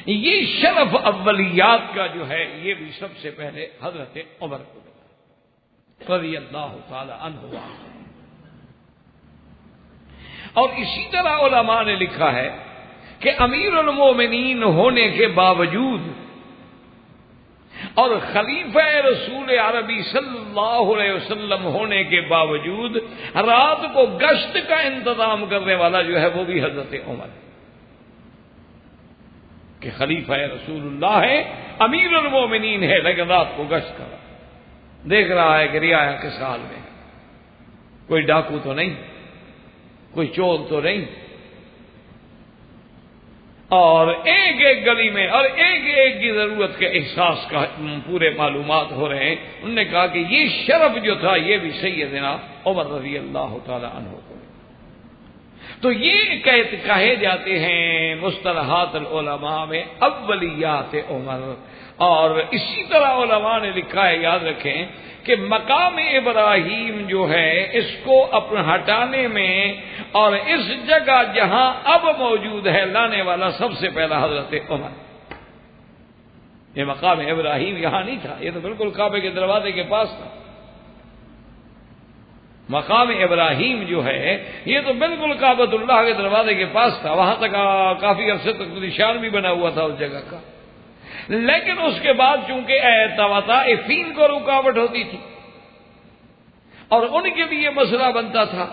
[SPEAKER 2] یہ شرف اولیات کا جو ہے یہ بھی سب سے پہلے حضرت عمر کو رضی اللہ تعالی عنہ۔ اور اسی طرح علماء نے لکھا ہے کہ امیر المومنین ہونے کے باوجود اور خلیفہ رسول عربی صلی اللہ علیہ وسلم ہونے کے باوجود رات کو گشت کا انتظام کرنے والا جو ہے وہ بھی حضرت عمر ہے، کہ خلیفہ رسول اللہ ہے، امیر المومنین ہے، لیکن رات کو گشت کر دیکھ رہا ہے کہ رعایا کس حال میں ہے، کوئی ڈاکو تو نہیں، کوئی چور تو نہیں، اور ایک ایک گلی میں اور ایک ایک کی ضرورت کے احساس کا پورے معلومات ہو رہے ہیں۔ انہوں نے کہا کہ یہ شرف جو تھا یہ بھی سیدنا عمر رضی اللہ تعالی عنہ کو۔ تو یہ کہے جاتے ہیں مصطلحات العلماء میں اولیات عمر۔ اور اسی طرح علماء نے لکھا ہے، یاد رکھیں کہ مقام ابراہیم جو ہے اس کو اپنے ہٹانے میں اور اس جگہ جہاں اب موجود ہے لانے والا سب سے پہلا حضرت عمر۔ یہ مقام ابراہیم یہاں نہیں تھا، یہ تو بالکل کعبے کے دروازے کے پاس تھا۔ مقام ابراہیم جو ہے یہ تو بالکل کعبۃ اللہ کے دروازے کے پاس تھا، وہاں تک کافی عرصے تک نشان بھی بنا ہوا تھا اس جگہ کا، لیکن اس کے بعد چونکہ طوائفین کو رکاوٹ ہوتی تھی اور ان کے لیے مسئلہ بنتا تھا،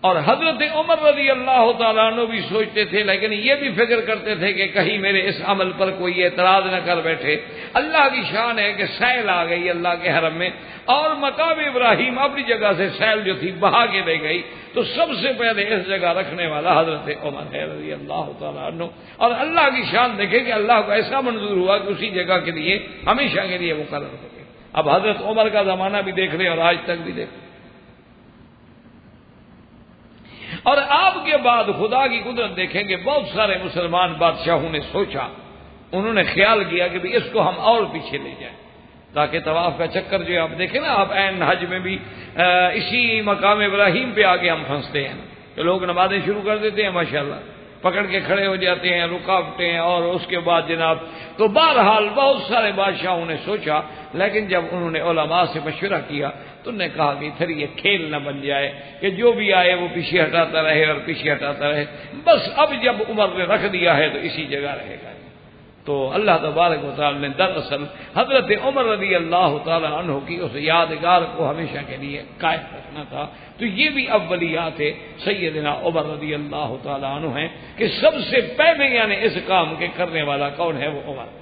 [SPEAKER 2] اور حضرت عمر رضی اللہ تعالیٰ عنہ بھی سوچتے تھے، لیکن یہ بھی فکر کرتے تھے کہ کہیں میرے اس عمل پر کوئی اعتراض نہ کر بیٹھے۔ اللہ کی شان ہے کہ سیل آ گئی اللہ کے حرم میں، اور مقام ابراہیم اپنی جگہ سے سیل جو تھی بہا کے لے گئی، تو سب سے پہلے اس جگہ رکھنے والا حضرت عمر ہے رضی اللہ تعالیٰ عنہ۔ اور اللہ کی شان دیکھیں کہ اللہ کو ایسا منظور ہوا کہ اسی جگہ کے لیے ہمیشہ کے لیے مقرر ہو گئے۔ اب حضرت عمر کا زمانہ بھی دیکھ رہے اور آج تک بھی دیکھ رہے۔ اور آپ کے بعد خدا کی قدرت دیکھیں گے، بہت سارے مسلمان بادشاہوں نے سوچا، انہوں نے خیال کیا کہ اس کو ہم اور پیچھے لے جائیں، تاکہ طواف کا چکر جو آپ دیکھیں نا، آپ عین حج میں بھی اسی مقام ابراہیم پہ آگے ہم پھنستے ہیں کہ لوگ نمازیں شروع کر دیتے ہیں، ماشاءاللہ پکڑ کے کھڑے ہو جاتے ہیں، رکاوٹیں، اور اس کے بعد جناب تو بہرحال بہت سارے بادشاہوں نے سوچا، لیکن جب انہوں نے علماء سے مشورہ کیا تو انہوں نے کہا کہ پھر یہ کھیل نہ بن جائے کہ جو بھی آئے وہ پیچھے ہٹاتا رہے اور پیچھے ہٹاتا رہے، بس اب جب عمر نے رکھ دیا ہے تو اسی جگہ رہے گا۔ تو اللہ تبارک و تعالی نے دراصل حضرت عمر رضی اللہ تعالی عنہ کی اس یادگار کو ہمیشہ کے لیے قائم رکھنا تھا۔ تو یہ بھی اولیات سیدنا عمر رضی اللہ تعالی عنہ ہیں کہ سب سے پہلے یعنی اس کام کے کرنے والا کون ہے؟ وہ عمر۔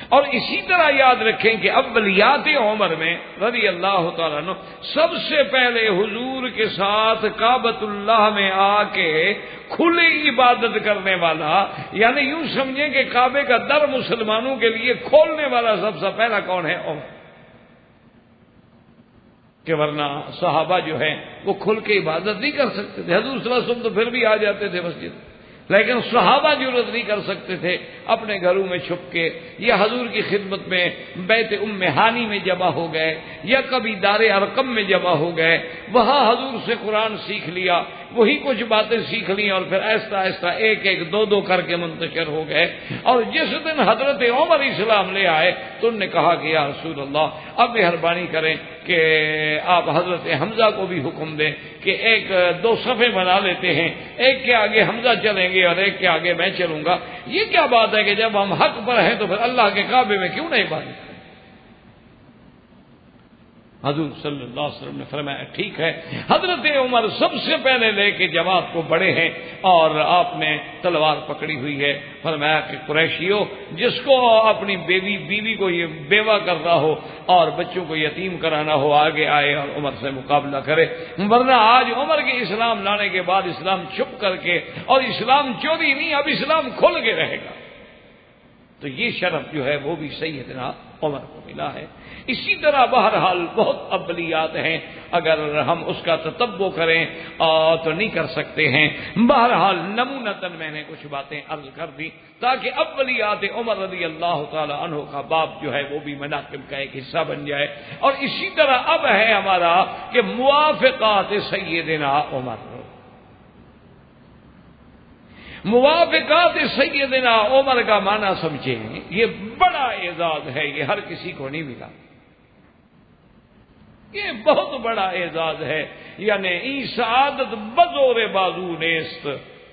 [SPEAKER 2] اور اسی طرح یاد رکھیں کہ اولیات عمر میں رضی اللہ تعالیٰ عنہ سب سے پہلے حضور کے ساتھ کعبۃ اللہ میں آ کے کھلی عبادت کرنے والا، یعنی یوں سمجھیں کہ کعبے کا در مسلمانوں کے لیے کھولنے والا سب سے پہلا کون ہے؟ عمر۔ کہ ورنہ صحابہ جو ہیں وہ کھل کے عبادت نہیں کر سکتے تھے، حضور صلی اللہ علیہ وسلم تو پھر بھی آ جاتے تھے مسجد، لیکن صحابہ جرأت نہیں کر سکتے تھے اپنے گھروں میں چھپ کے، یا حضور کی خدمت میں بیت ام ہانی میں جمع ہو گئے، یا کبھی دار ارقم میں جمع ہو گئے، وہاں حضور سے قرآن سیکھ لیا، وہی کچھ باتیں سیکھ لی، اور پھر آہستہ آہستہ ایک ایک دو دو کر کے منتشر ہو گئے۔ اور جس دن حضرت عمر اسلام لے آئے تو انہوں نے کہا کہ یا رسول اللہ اب مہربانی کریں کہ آپ حضرت حمزہ کو بھی حکم دیں کہ ایک دو صفیں بنا لیتے ہیں، ایک کے آگے حمزہ چلیں گے اور ایک کے آگے میں چلوں گا۔ یہ کیا بات ہے کہ جب ہم حق پر ہیں تو پھر اللہ کے کعبے میں کیوں نہیں عبادت کریں؟ حضور صلی اللہ علیہ وسلم نے فرمایا ٹھیک ہے۔ حضرت عمر سب سے پہلے لے کے جماعت کو بڑے ہیں، اور آپ نے تلوار پکڑی ہوئی ہے، فرمایا کہ قریشیوں جس کو اپنی بیوی کو یہ بیوہ کرنا ہو اور بچوں کو یتیم کرانا ہو آگے آئے اور عمر سے مقابلہ کرے، ورنہ آج عمر کے اسلام لانے کے بعد اسلام چھپ کر کے، اور اسلام چوری نہیں، اب اسلام کھل کے رہے گا۔ تو یہ شرف جو ہے وہ بھی سیدنا عمر کو ملا ہے۔ اسی طرح بہرحال بہت اولیات ہیں، اگر ہم اس کا تتبع کریں تو نہیں کر سکتے ہیں۔ بہرحال نمونتاً میں نے کچھ باتیں عرض کر دی تاکہ اولیات عمر رضی اللہ تعالی عنہ کا باب جو ہے وہ بھی مناقب کا ایک حصہ بن جائے۔ اور اسی طرح اب ہے ہمارا کہ موافقات سیدنا عمر۔ موافقات سیدنا عمر کا معنی سمجھیں، یہ بڑا اعزاز ہے، یہ ہر کسی کو نہیں ملا، یہ بہت بڑا اعزاز ہے۔ یعنی ای سعادت بزور بازو نیست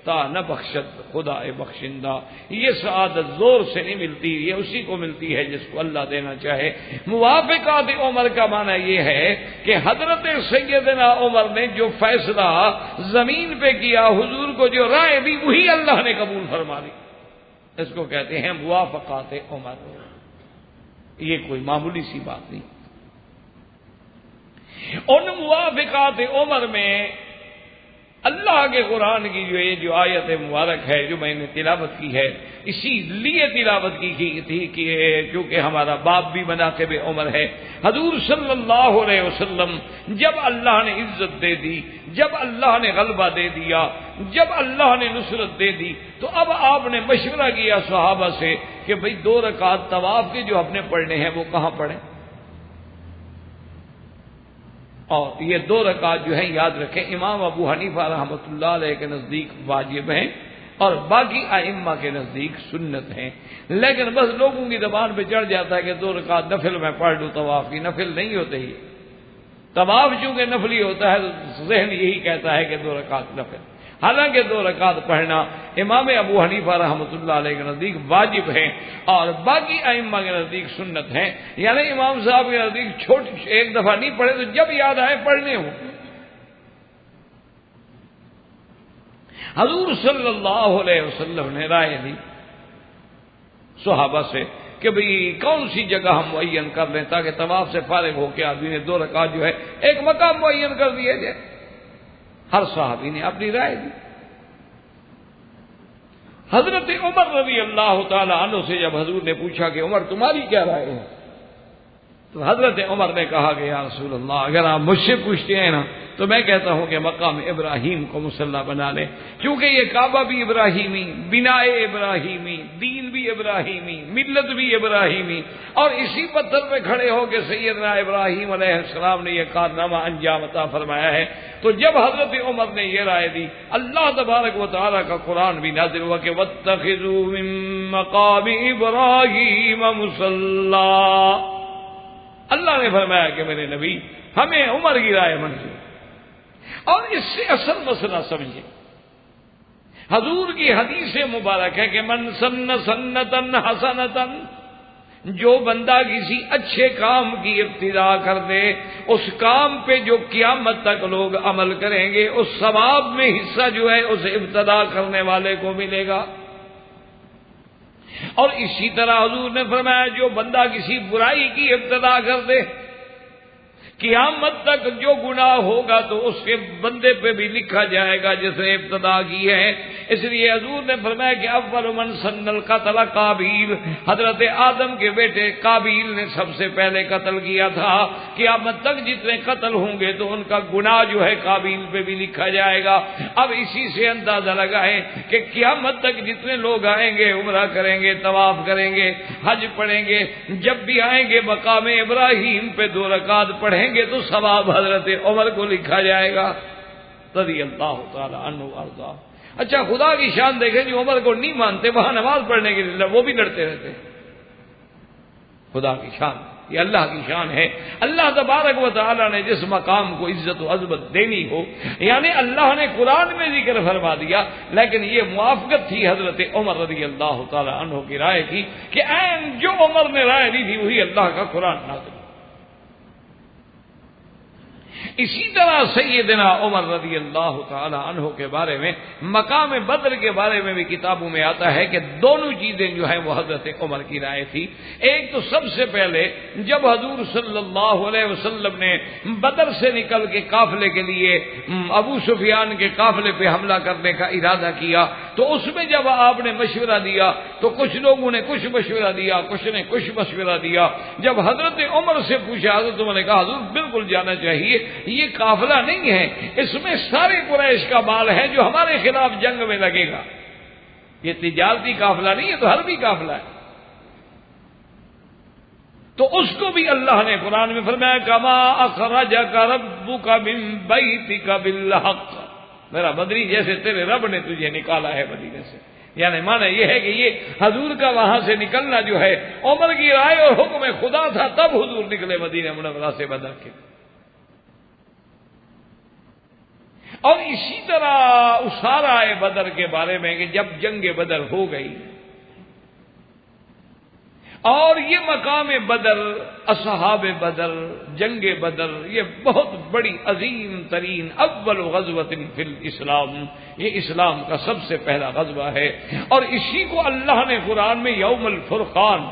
[SPEAKER 2] تا نہ بخشد خدا بخشندہ، یہ سعادت زور سے نہیں ملتی، یہ اسی کو ملتی ہے جس کو اللہ دینا چاہے۔ موافقات عمر کا معنی یہ ہے کہ حضرت سیدنا عمر نے جو فیصلہ زمین پہ کیا، حضور کو جو رائے دی، وہی اللہ نے قبول فرما لی، اس کو کہتے ہیں موافقات عمر۔ یہ کوئی معمولی سی بات نہیں۔ ان موافقات عمر میں اللہ کے قرآن کی جو آیت مبارک ہے جو میں نے تلاوت کی ہے، اسی لیے تلاوت کی تھی کہ کیونکہ ہمارا باب بھی مناقب عمر ہے۔ حضور صلی اللہ علیہ وسلم جب اللہ نے عزت دے دی، جب اللہ نے غلبہ دے دیا، جب اللہ نے نصرت دے دی، تو اب آپ نے مشورہ کیا صحابہ سے کہ بھئی 2 رکعت طواف کے جو اپنے پڑھنے ہیں وہ کہاں پڑھیں؟ اور یہ 2 رکعت جو ہیں یاد رکھیں امام ابو حنیفہ رحمۃ اللہ علیہ کے نزدیک واجب ہیں اور باقی ائمہ کے نزدیک سنت ہیں، لیکن بس لوگوں کی زبان پہ چڑھ جاتا ہے کہ 2 رکعت نفل میں پڑھ لوں، طواف کی نفل نہیں ہوتے ہی، طواف چونکہ نفلی ہوتا ہے تو ذہن یہی کہتا ہے کہ 2 رکعت نفل، حالانکہ 2 رکعت پڑھنا امام ابو حنیفہ رحمۃ اللہ علیہ کے نزدیک واجب ہے اور باقی ائمہ کے نزدیک سنت ہے۔ یعنی امام صاحب کے نزدیک ایک دفعہ نہیں پڑھے تو جب یاد آئے پڑھنے ہوں، حضور صلی اللہ علیہ وسلم نے رائے دی صحابہ سے کہ بھئی کون سی جگہ ہم معین کر لیں تاکہ طواف سے فارغ ہو کے آدمی نے 2 رکعت جو ہے ایک مقام معین کر دیا جائے. ہر صحابی نے اپنی رائے دی. حضرت عمر رضی اللہ تعالی عنہ سے جب حضور نے پوچھا کہ عمر تمہاری کیا رائے ہے، تو حضرت عمر نے کہا کہ یا رسول اللہ اگر آپ مجھ سے پوچھتے ہیں نا تو میں کہتا ہوں کہ مقام ابراہیم کو مصلی بنا لیں، کیونکہ یہ کعبہ بھی ابراہیمی، بناء ابراہیمی، دین بھی ابراہیمی، ملت بھی ابراہیمی، اور اسی پتھر پہ کھڑے ہو کے سیدنا ابراہیم علیہ السلام نے یہ کارنامہ انجام عطا فرمایا ہے. تو جب حضرت عمر نے یہ رائے دی، اللہ تبارک و تعالیٰ کا قرآن بھی نازل ہوا کہ وَاتَّخِذُوا مِن مَّقَامِ إِبْرَاهِيمَ مُصَلًّى. اللہ نے فرمایا کہ میرے نبی ہمیں عمر کی رائے منظور. اور اس سے اصل مسئلہ سمجھے، حضور کی حدیث مبارک ہے کہ من سن سنتن حسنتن، جو بندہ کسی اچھے کام کی ابتدا کر دے، اس کام پہ جو قیامت تک لوگ عمل کریں گے، اس ثواب میں حصہ جو ہے اسے ابتدا کرنے والے کو ملے گا. اور اسی طرح حضور نے فرمایا جو بندہ کسی برائی کی ابتدا کر دے، قیامت تک جو گناہ ہوگا تو اس کے بندے پہ بھی لکھا جائے گا جس نے ابتدا کی ہے. اس لیے حضور نے فرمایا کہ اول من سن القتل قابیل، حضرت آدم کے بیٹے قابیل نے سب سے پہلے قتل کیا تھا. قیامت تک جتنے قتل ہوں گے تو ان کا گناہ جو ہے قابیل پہ بھی لکھا جائے گا. اب اسی سے اندازہ لگائیں کہ قیامت تک جتنے لوگ آئیں گے، عمرہ کریں گے، طواف کریں گے، حج پڑھیں گے، جب بھی آئیں گے مقام ابراہیم پہ 2 رکعت پڑھیں گے تو ثواب حضرت عمر کو لکھا جائے گا رضی اللہ تعالی عنہ وارضاہ. اچھا خدا کی شان دیکھیں جو عمر کو نہیں مانتے وہاں نماز پڑھنے کے لیے وہ بھی لڑتے رہتے. خدا کی شان، یہ اللہ کی شان ہے. اللہ تبارک و تعالی نے جس مقام کو عزت و عظمت دینی ہو، یعنی اللہ نے قرآن میں ذکر فرما دیا، لیکن یہ موافقت تھی حضرت عمر رضی اللہ تعالی عنہ کی رائے کی کہ عین جو عمر نے رائے دی تھی وہی اللہ کا قرآن نازل. اسی طرح سیدنا عمر رضی اللہ تعالی عنہ کے بارے میں، مقام بدر کے بارے میں بھی کتابوں میں آتا ہے کہ دونوں چیزیں جو ہیں وہ حضرت عمر کی رائے تھی. ایک تو سب سے پہلے جب حضور صلی اللہ علیہ وسلم نے بدر سے نکل کے قافلے کے لیے ابو سفیان کے قافلے پہ حملہ کرنے کا ارادہ کیا تو اس میں جب آپ نے مشورہ دیا تو کچھ لوگوں نے کچھ مشورہ دیا، کچھ نے کچھ مشورہ دیا. جب حضرت عمر سے پوچھا حضرت عمر نے کہا حضور بالکل جانا چاہیے، یہ قافلہ نہیں ہے، اس میں سارے قریش کا مال ہے جو ہمارے خلاف جنگ میں لگے گا. یہ تجارتی قافلہ نہیں ہے تو حربی قافلہ ہے. تو اس کو بھی اللہ نے قرآن میں فرمایا کما اخرجک ربک من بیتک بالحق، میرا بدری جیسے تیرے رب نے تجھے نکالا ہے مدینے سے. یعنی معنی یہ ہے کہ یہ حضور کا وہاں سے نکلنا جو ہے عمر کی رائے اور حکم خدا تھا، تب حضور نکلے مدینہ منورہ سے بدر کے. اور اسی طرح اسارہ بدر کے بارے میں کہ جب جنگ بدر ہو گئی اور یہ مقام بدر، اصحاب بدر، جنگ بدر، یہ بہت بڑی عظیم ترین اول غزوۃ فی الاسلام، یہ اسلام کا سب سے پہلا غزوہ ہے. اور اسی کو اللہ نے قرآن میں یوم الفرقان،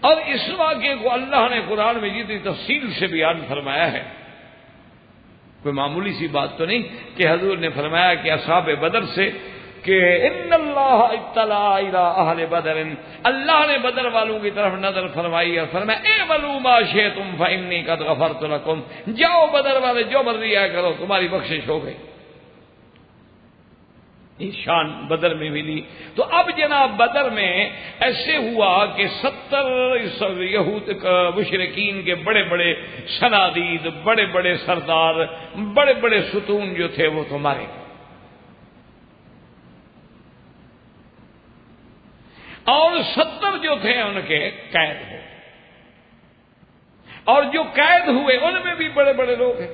[SPEAKER 2] اور اس واقعے کو اللہ نے قرآن میں جتنی تفصیل سے بیان فرمایا ہے، کوئی معمولی سی بات تو نہیں کہ حضور نے فرمایا کہ اصحاب بدر سے کہ ان اللہ اطلع الی اہل بدر، اللہ نے بدر والوں کی طرف نظر فرمائی اور فرمایا اعملوا ما شئتم فانی قد غفرت لکم، جاؤ بدر والے جو مرضی آیا کرو تمہاری بخشش ہو گئی. یہ شان بدر میں ملی. تو اب جناب بدر میں ایسے ہوا کہ 70 یہود مشرکین کے بڑے بڑے صنادید، بڑے بڑے سردار، بڑے بڑے ستون جو تھے وہ تو مارے گئے. اور 70 جو تھے ان کے قید ہوئے، اور جو قید ہوئے ان میں بھی بڑے بڑے لوگ ہیں.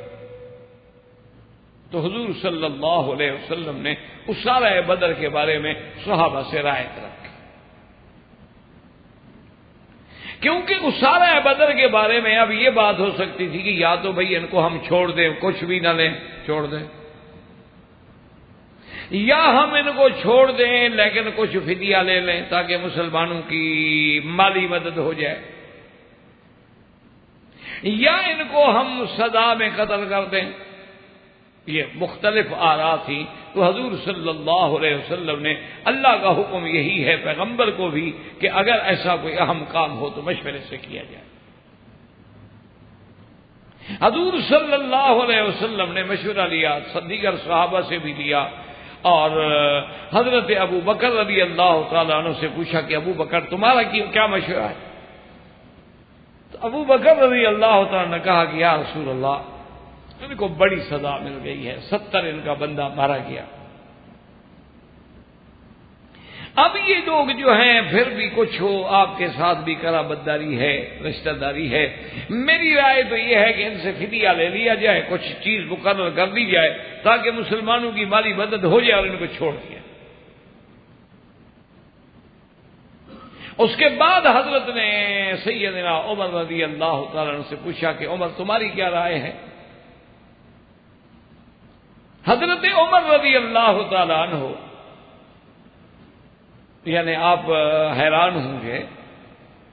[SPEAKER 2] تو حضور صلی اللہ علیہ وسلم نے اسارہ بدر کے بارے میں صحابہ سے رائے رکھی، کیونکہ اسارہ بدر کے بارے میں اب یہ بات ہو سکتی تھی کہ یا تو بھئی ان کو ہم چھوڑ دیں، کچھ بھی نہ لیں، چھوڑ دیں، یا ہم ان کو چھوڑ دیں لیکن کچھ فدیہ لے لیں تاکہ مسلمانوں کی مالی مدد ہو جائے، یا ان کو ہم سزا میں قتل کر دیں۔ یہ مختلف آراء تھی، تو حضور صلی اللہ علیہ وسلم نے، اللہ کا حکم یہی ہے پیغمبر کو بھی کہ اگر ایسا کوئی اہم کام ہو تو مشورے سے کیا جائے۔ حضور صلی اللہ علیہ وسلم نے مشورہ لیا، دیگر صحابہ سے بھی لیا، اور حضرت ابو بکر رضی اللہ تعالیٰ عنہ سے پوچھا کہ ابو بکر تمہارا کیا مشورہ ہے؟ تو ابو بکر رضی اللہ تعالیٰ نے کہا کہ یا رسول اللہ، ان کو بڑی سزا مل گئی ہے، 70 ان کا بندہ مارا گیا، اب یہ لوگ جو ہیں پھر بھی کچھ ہو آپ کے ساتھ بھی قرابتداری ہے، رشتہ داری ہے، میری رائے تو یہ ہے کہ ان سے فدیہ لے لیا جائے، کچھ چیز مقرر کر دی جائے تاکہ مسلمانوں کی مالی مدد ہو جائے اور ان کو چھوڑ دیا۔ اس کے بعد حضرت نے سیدنا عمر رضی اللہ تعالیٰ عنہ سے پوچھا کہ عمر تمہاری کیا رائے ہے؟ حضرت عمر رضی اللہ تعالیٰ عنہ، یعنی آپ حیران ہوں گے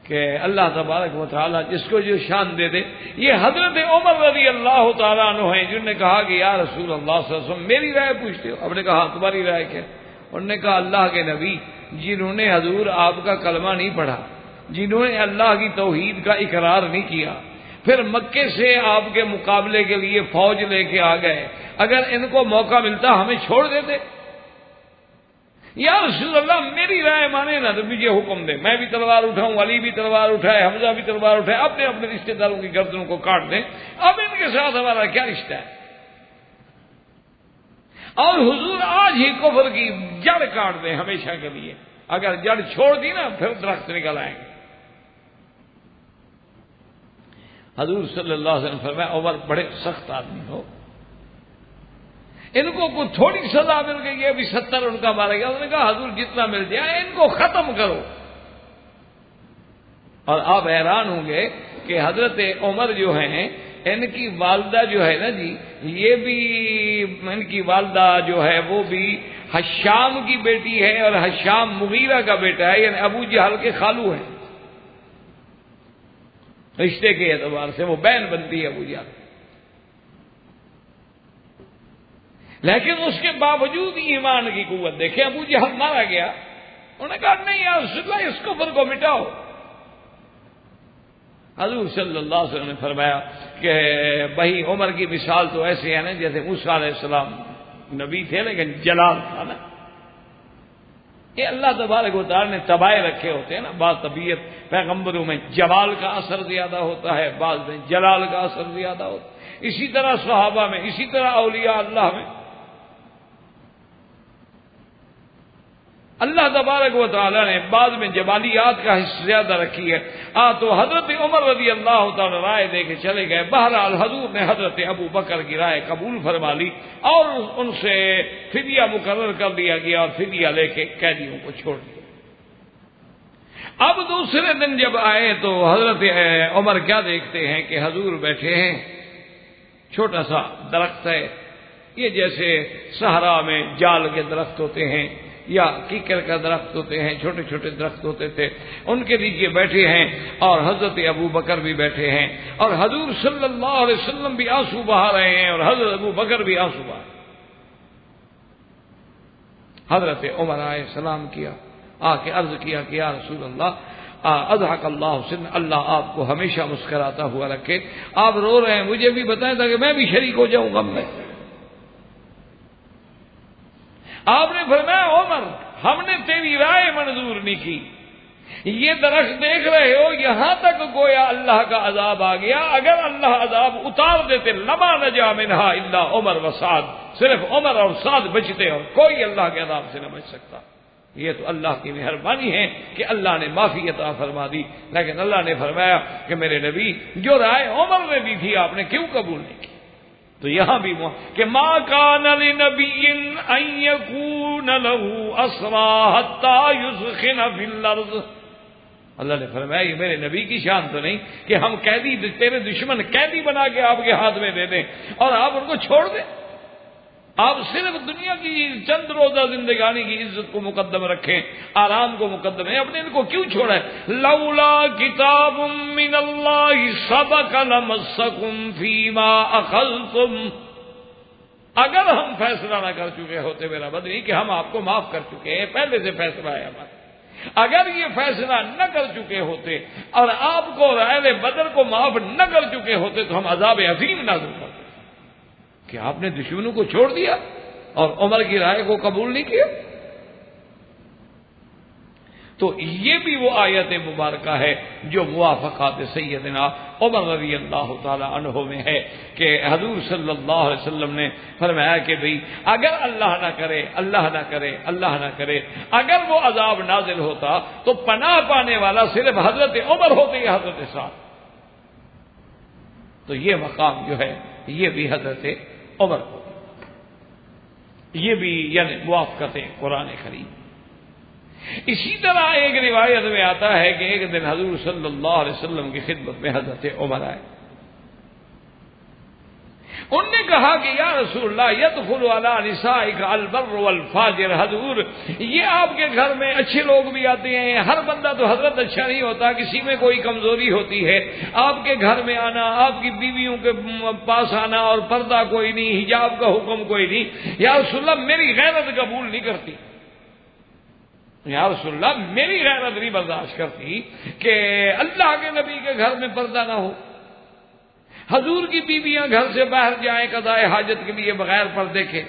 [SPEAKER 2] کہ اللہ تبارک و تعالیٰ جس کو جو شان دے دے، یہ حضرت عمر رضی اللہ تعالیٰ عنہ ہیں جنہوں نے کہا کہ یا رسول اللہ صلی اللہ علیہ وسلم میری رائے پوچھتے ہو؟ آپ نے کہا تمہاری رائے کیا؟ انہوں نے کہا اللہ کے نبی جنہوں نے حضور آپ کا کلمہ نہیں پڑھا، جنہوں نے اللہ کی توحید کا اقرار نہیں کیا، پھر مکے سے آپ کے مقابلے کے لیے فوج لے کے آ گئے، اگر ان کو موقع ملتا ہمیں چھوڑ دیتے؟ یا رسول اللہ میری رائے مانے نا تو مجھے حکم دے، میں بھی تلوار اٹھاؤں، علی بھی تلوار اٹھائے، حمزہ بھی تلوار اٹھائے، اپنے اپنے رشتہ داروں کی گردنوں کو کاٹ دیں، اب ان کے ساتھ ہمارا کیا رشتہ ہے؟ اور حضور آج ہی کفر کی جڑ کاٹ دیں ہمیشہ کے لیے، اگر جڑ چھوڑ دی نا پھر درخت نکل آئیں گے۔ حضور صلی اللہ علیہ وسلم فرمایا عمر بڑے سخت آدمی ہو، ان کو کوئی تھوڑی سزا مل گئی ہے، ابھی 70 ان کا مارا گیا۔ انہوں نے کہا حضور جتنا مل جائے ان کو ختم کرو۔ اور آپ حیران ہوں گے کہ حضرت عمر جو ہیں ان کی والدہ جو ہے نا جی، یہ بھی ان کی والدہ جو ہے وہ بھی حشام کی بیٹی ہے، اور حشام مغیرہ کا بیٹا ہے، یعنی ابو جہل کے خالو ہیں، رشتے کے اعتبار سے وہ بہن بنتی ہے ابو جہل۔ لیکن اس کے باوجود ایمان کی قوت دیکھیں، ابو جہل مارا گیا، انہوں نے کہا نہیں یا رسول اللہ اس کفر کو مٹاؤ۔ حضور صلی اللہ علیہ وسلم نے فرمایا کہ بھائی عمر کی مثال تو ایسے ہے نا جیسے موسیٰ علیہ السلام نبی تھے لیکن جلال تھا نا، یہ اللہ تبارک و تعالیٰ نے تبائے رکھے ہوتے ہیں نا، بعض طبیعت پیغمبروں میں جمال کا اثر زیادہ ہوتا ہے، بعض میں جلال کا اثر زیادہ ہوتا ہے، اسی طرح صحابہ میں، اسی طرح اولیاء اللہ میں اللہ تبارک و تعالیٰ نے بعض میں جمالیات کا حصہ زیادہ رکھی ہے۔ تو حضرت عمر رضی اللہ تعالیٰ رائے دے کے چلے گئے، بہرحال حضور نے حضرت ابو بکر کی رائے قبول فرما لی اور ان سے فدیہ مقرر کر دیا گیا اور فدیہ لے کے قیدیوں کو چھوڑ دیا۔ اب دوسرے دن جب آئے تو حضرت عمر کیا دیکھتے ہیں کہ حضور بیٹھے ہیں، چھوٹا سا درخت ہے، یہ جیسے صحرا میں جال کے درخت ہوتے ہیں یا کیکر کا درخت ہوتے ہیں، چھوٹے چھوٹے درخت ہوتے تھے، ان کے نیچے بیٹھے ہیں اور حضرت ابو بکر بھی بیٹھے ہیں، اور حضور صلی اللہ علیہ وسلم بھی آنسو بہا رہے ہیں اور حضرت ابو بکر بھی آنسو بہا رہے ہیں۔ حضرت عمر آئے، سلام کیا، آ کے عرض کیا کہ یا رسول اللہ اضحک اللہ سن، اللہ آپ کو ہمیشہ مسکراتا ہوا رکھے، آپ رو رہے ہیں مجھے بھی بتائیں تاکہ میں بھی شریک ہو جاؤں غم میں۔ آپ نے فرمایا عمر ہم نے تیری رائے منظور نہیں کی، یہ درخت دیکھ رہے ہو یہاں تک گویا اللہ کا عذاب آ گیا، اگر اللہ عذاب اتار دیتے لما نجا منہا الا عمر و سعد، صرف عمر اور سعد بچتے اور کوئی اللہ کے عذاب سے نہ بچ سکتا۔ یہ تو اللہ کی مہربانی ہے کہ اللہ نے معافی عطا فرما دی، لیکن اللہ نے فرمایا کہ میرے نبی جو رائے عمر نے دی تھی آپ نے کیوں قبول نہیں کی؟ تو یہاں بھی کہ ما کان لنبی ان یکون له اسری حتی یسخن فی الارض، اللہ نے فرمایا یہ میرے نبی کی شان تو نہیں کہ ہم قیدی، تیرے دشمن قیدی بنا کے آپ کے ہاتھ میں دے دیں اور آپ ان کو چھوڑ دیں۔ آپ صرف دنیا کی چند روزہ زندگانی کی عزت کو مقدم رکھیں، آرام کو مقدم ہے، اپنے ان کو کیوں چھوڑا ہے؟ لولا کتاب من اللہ سبق لمسکم فیما اخذتم، اگر ہم فیصلہ نہ کر چکے ہوتے میرا بدری کہ ہم آپ کو معاف کر چکے ہیں، پہلے سے فیصلہ ہے ہمارا، اگر یہ فیصلہ نہ کر چکے ہوتے اور آپ کو اور اہل بدر کو معاف نہ کر چکے ہوتے تو ہم عذاب عظیم نازل کرتے کہ آپ نے دشمنوں کو چھوڑ دیا اور عمر کی رائے کو قبول نہیں کیا۔ تو یہ بھی وہ آیت مبارکہ ہے جو موافقات سیدنا عمر رضی اللہ تعالی عنہ میں ہے کہ حضور صلی اللہ علیہ وسلم نے فرمایا کہ بھئی اگر اللہ نہ کرے اللہ نہ کرے اللہ نہ کرے اگر وہ عذاب نازل ہوتا تو پناہ پانے والا صرف حضرت عمر ہوتے یا حضرت سعد، تو یہ مقام جو ہے یہ بھی حضرت عمر کو، یہ بھی یعنی موافقت قرآن کریم۔ اسی طرح ایک روایت میں آتا ہے کہ ایک دن حضور صلی اللہ علیہ وسلم کی خدمت میں حضرت عمر آئے، انہوں نے کہا کہ یا رسول اللہ یدخل علی نسائک البر والفاجر، حضور یہ آپ کے گھر میں اچھے لوگ بھی آتے ہیں، ہر بندہ تو حضرت اچھا نہیں ہوتا، کسی میں کوئی کمزوری ہوتی ہے، آپ کے گھر میں آنا، آپ کی بیویوں کے پاس آنا اور پردہ کوئی نہیں، حجاب کا حکم کوئی نہیں، یا رسول اللہ میری غیرت قبول نہیں کرتی، یا رسول اللہ میری غیرت نہیں برداشت کرتی کہ اللہ کے نبی کے گھر میں پردہ نہ ہو، حضور کی بیویاں گھر سے باہر جائیں قضاء حاجت کے لیے بغیر پردے کے،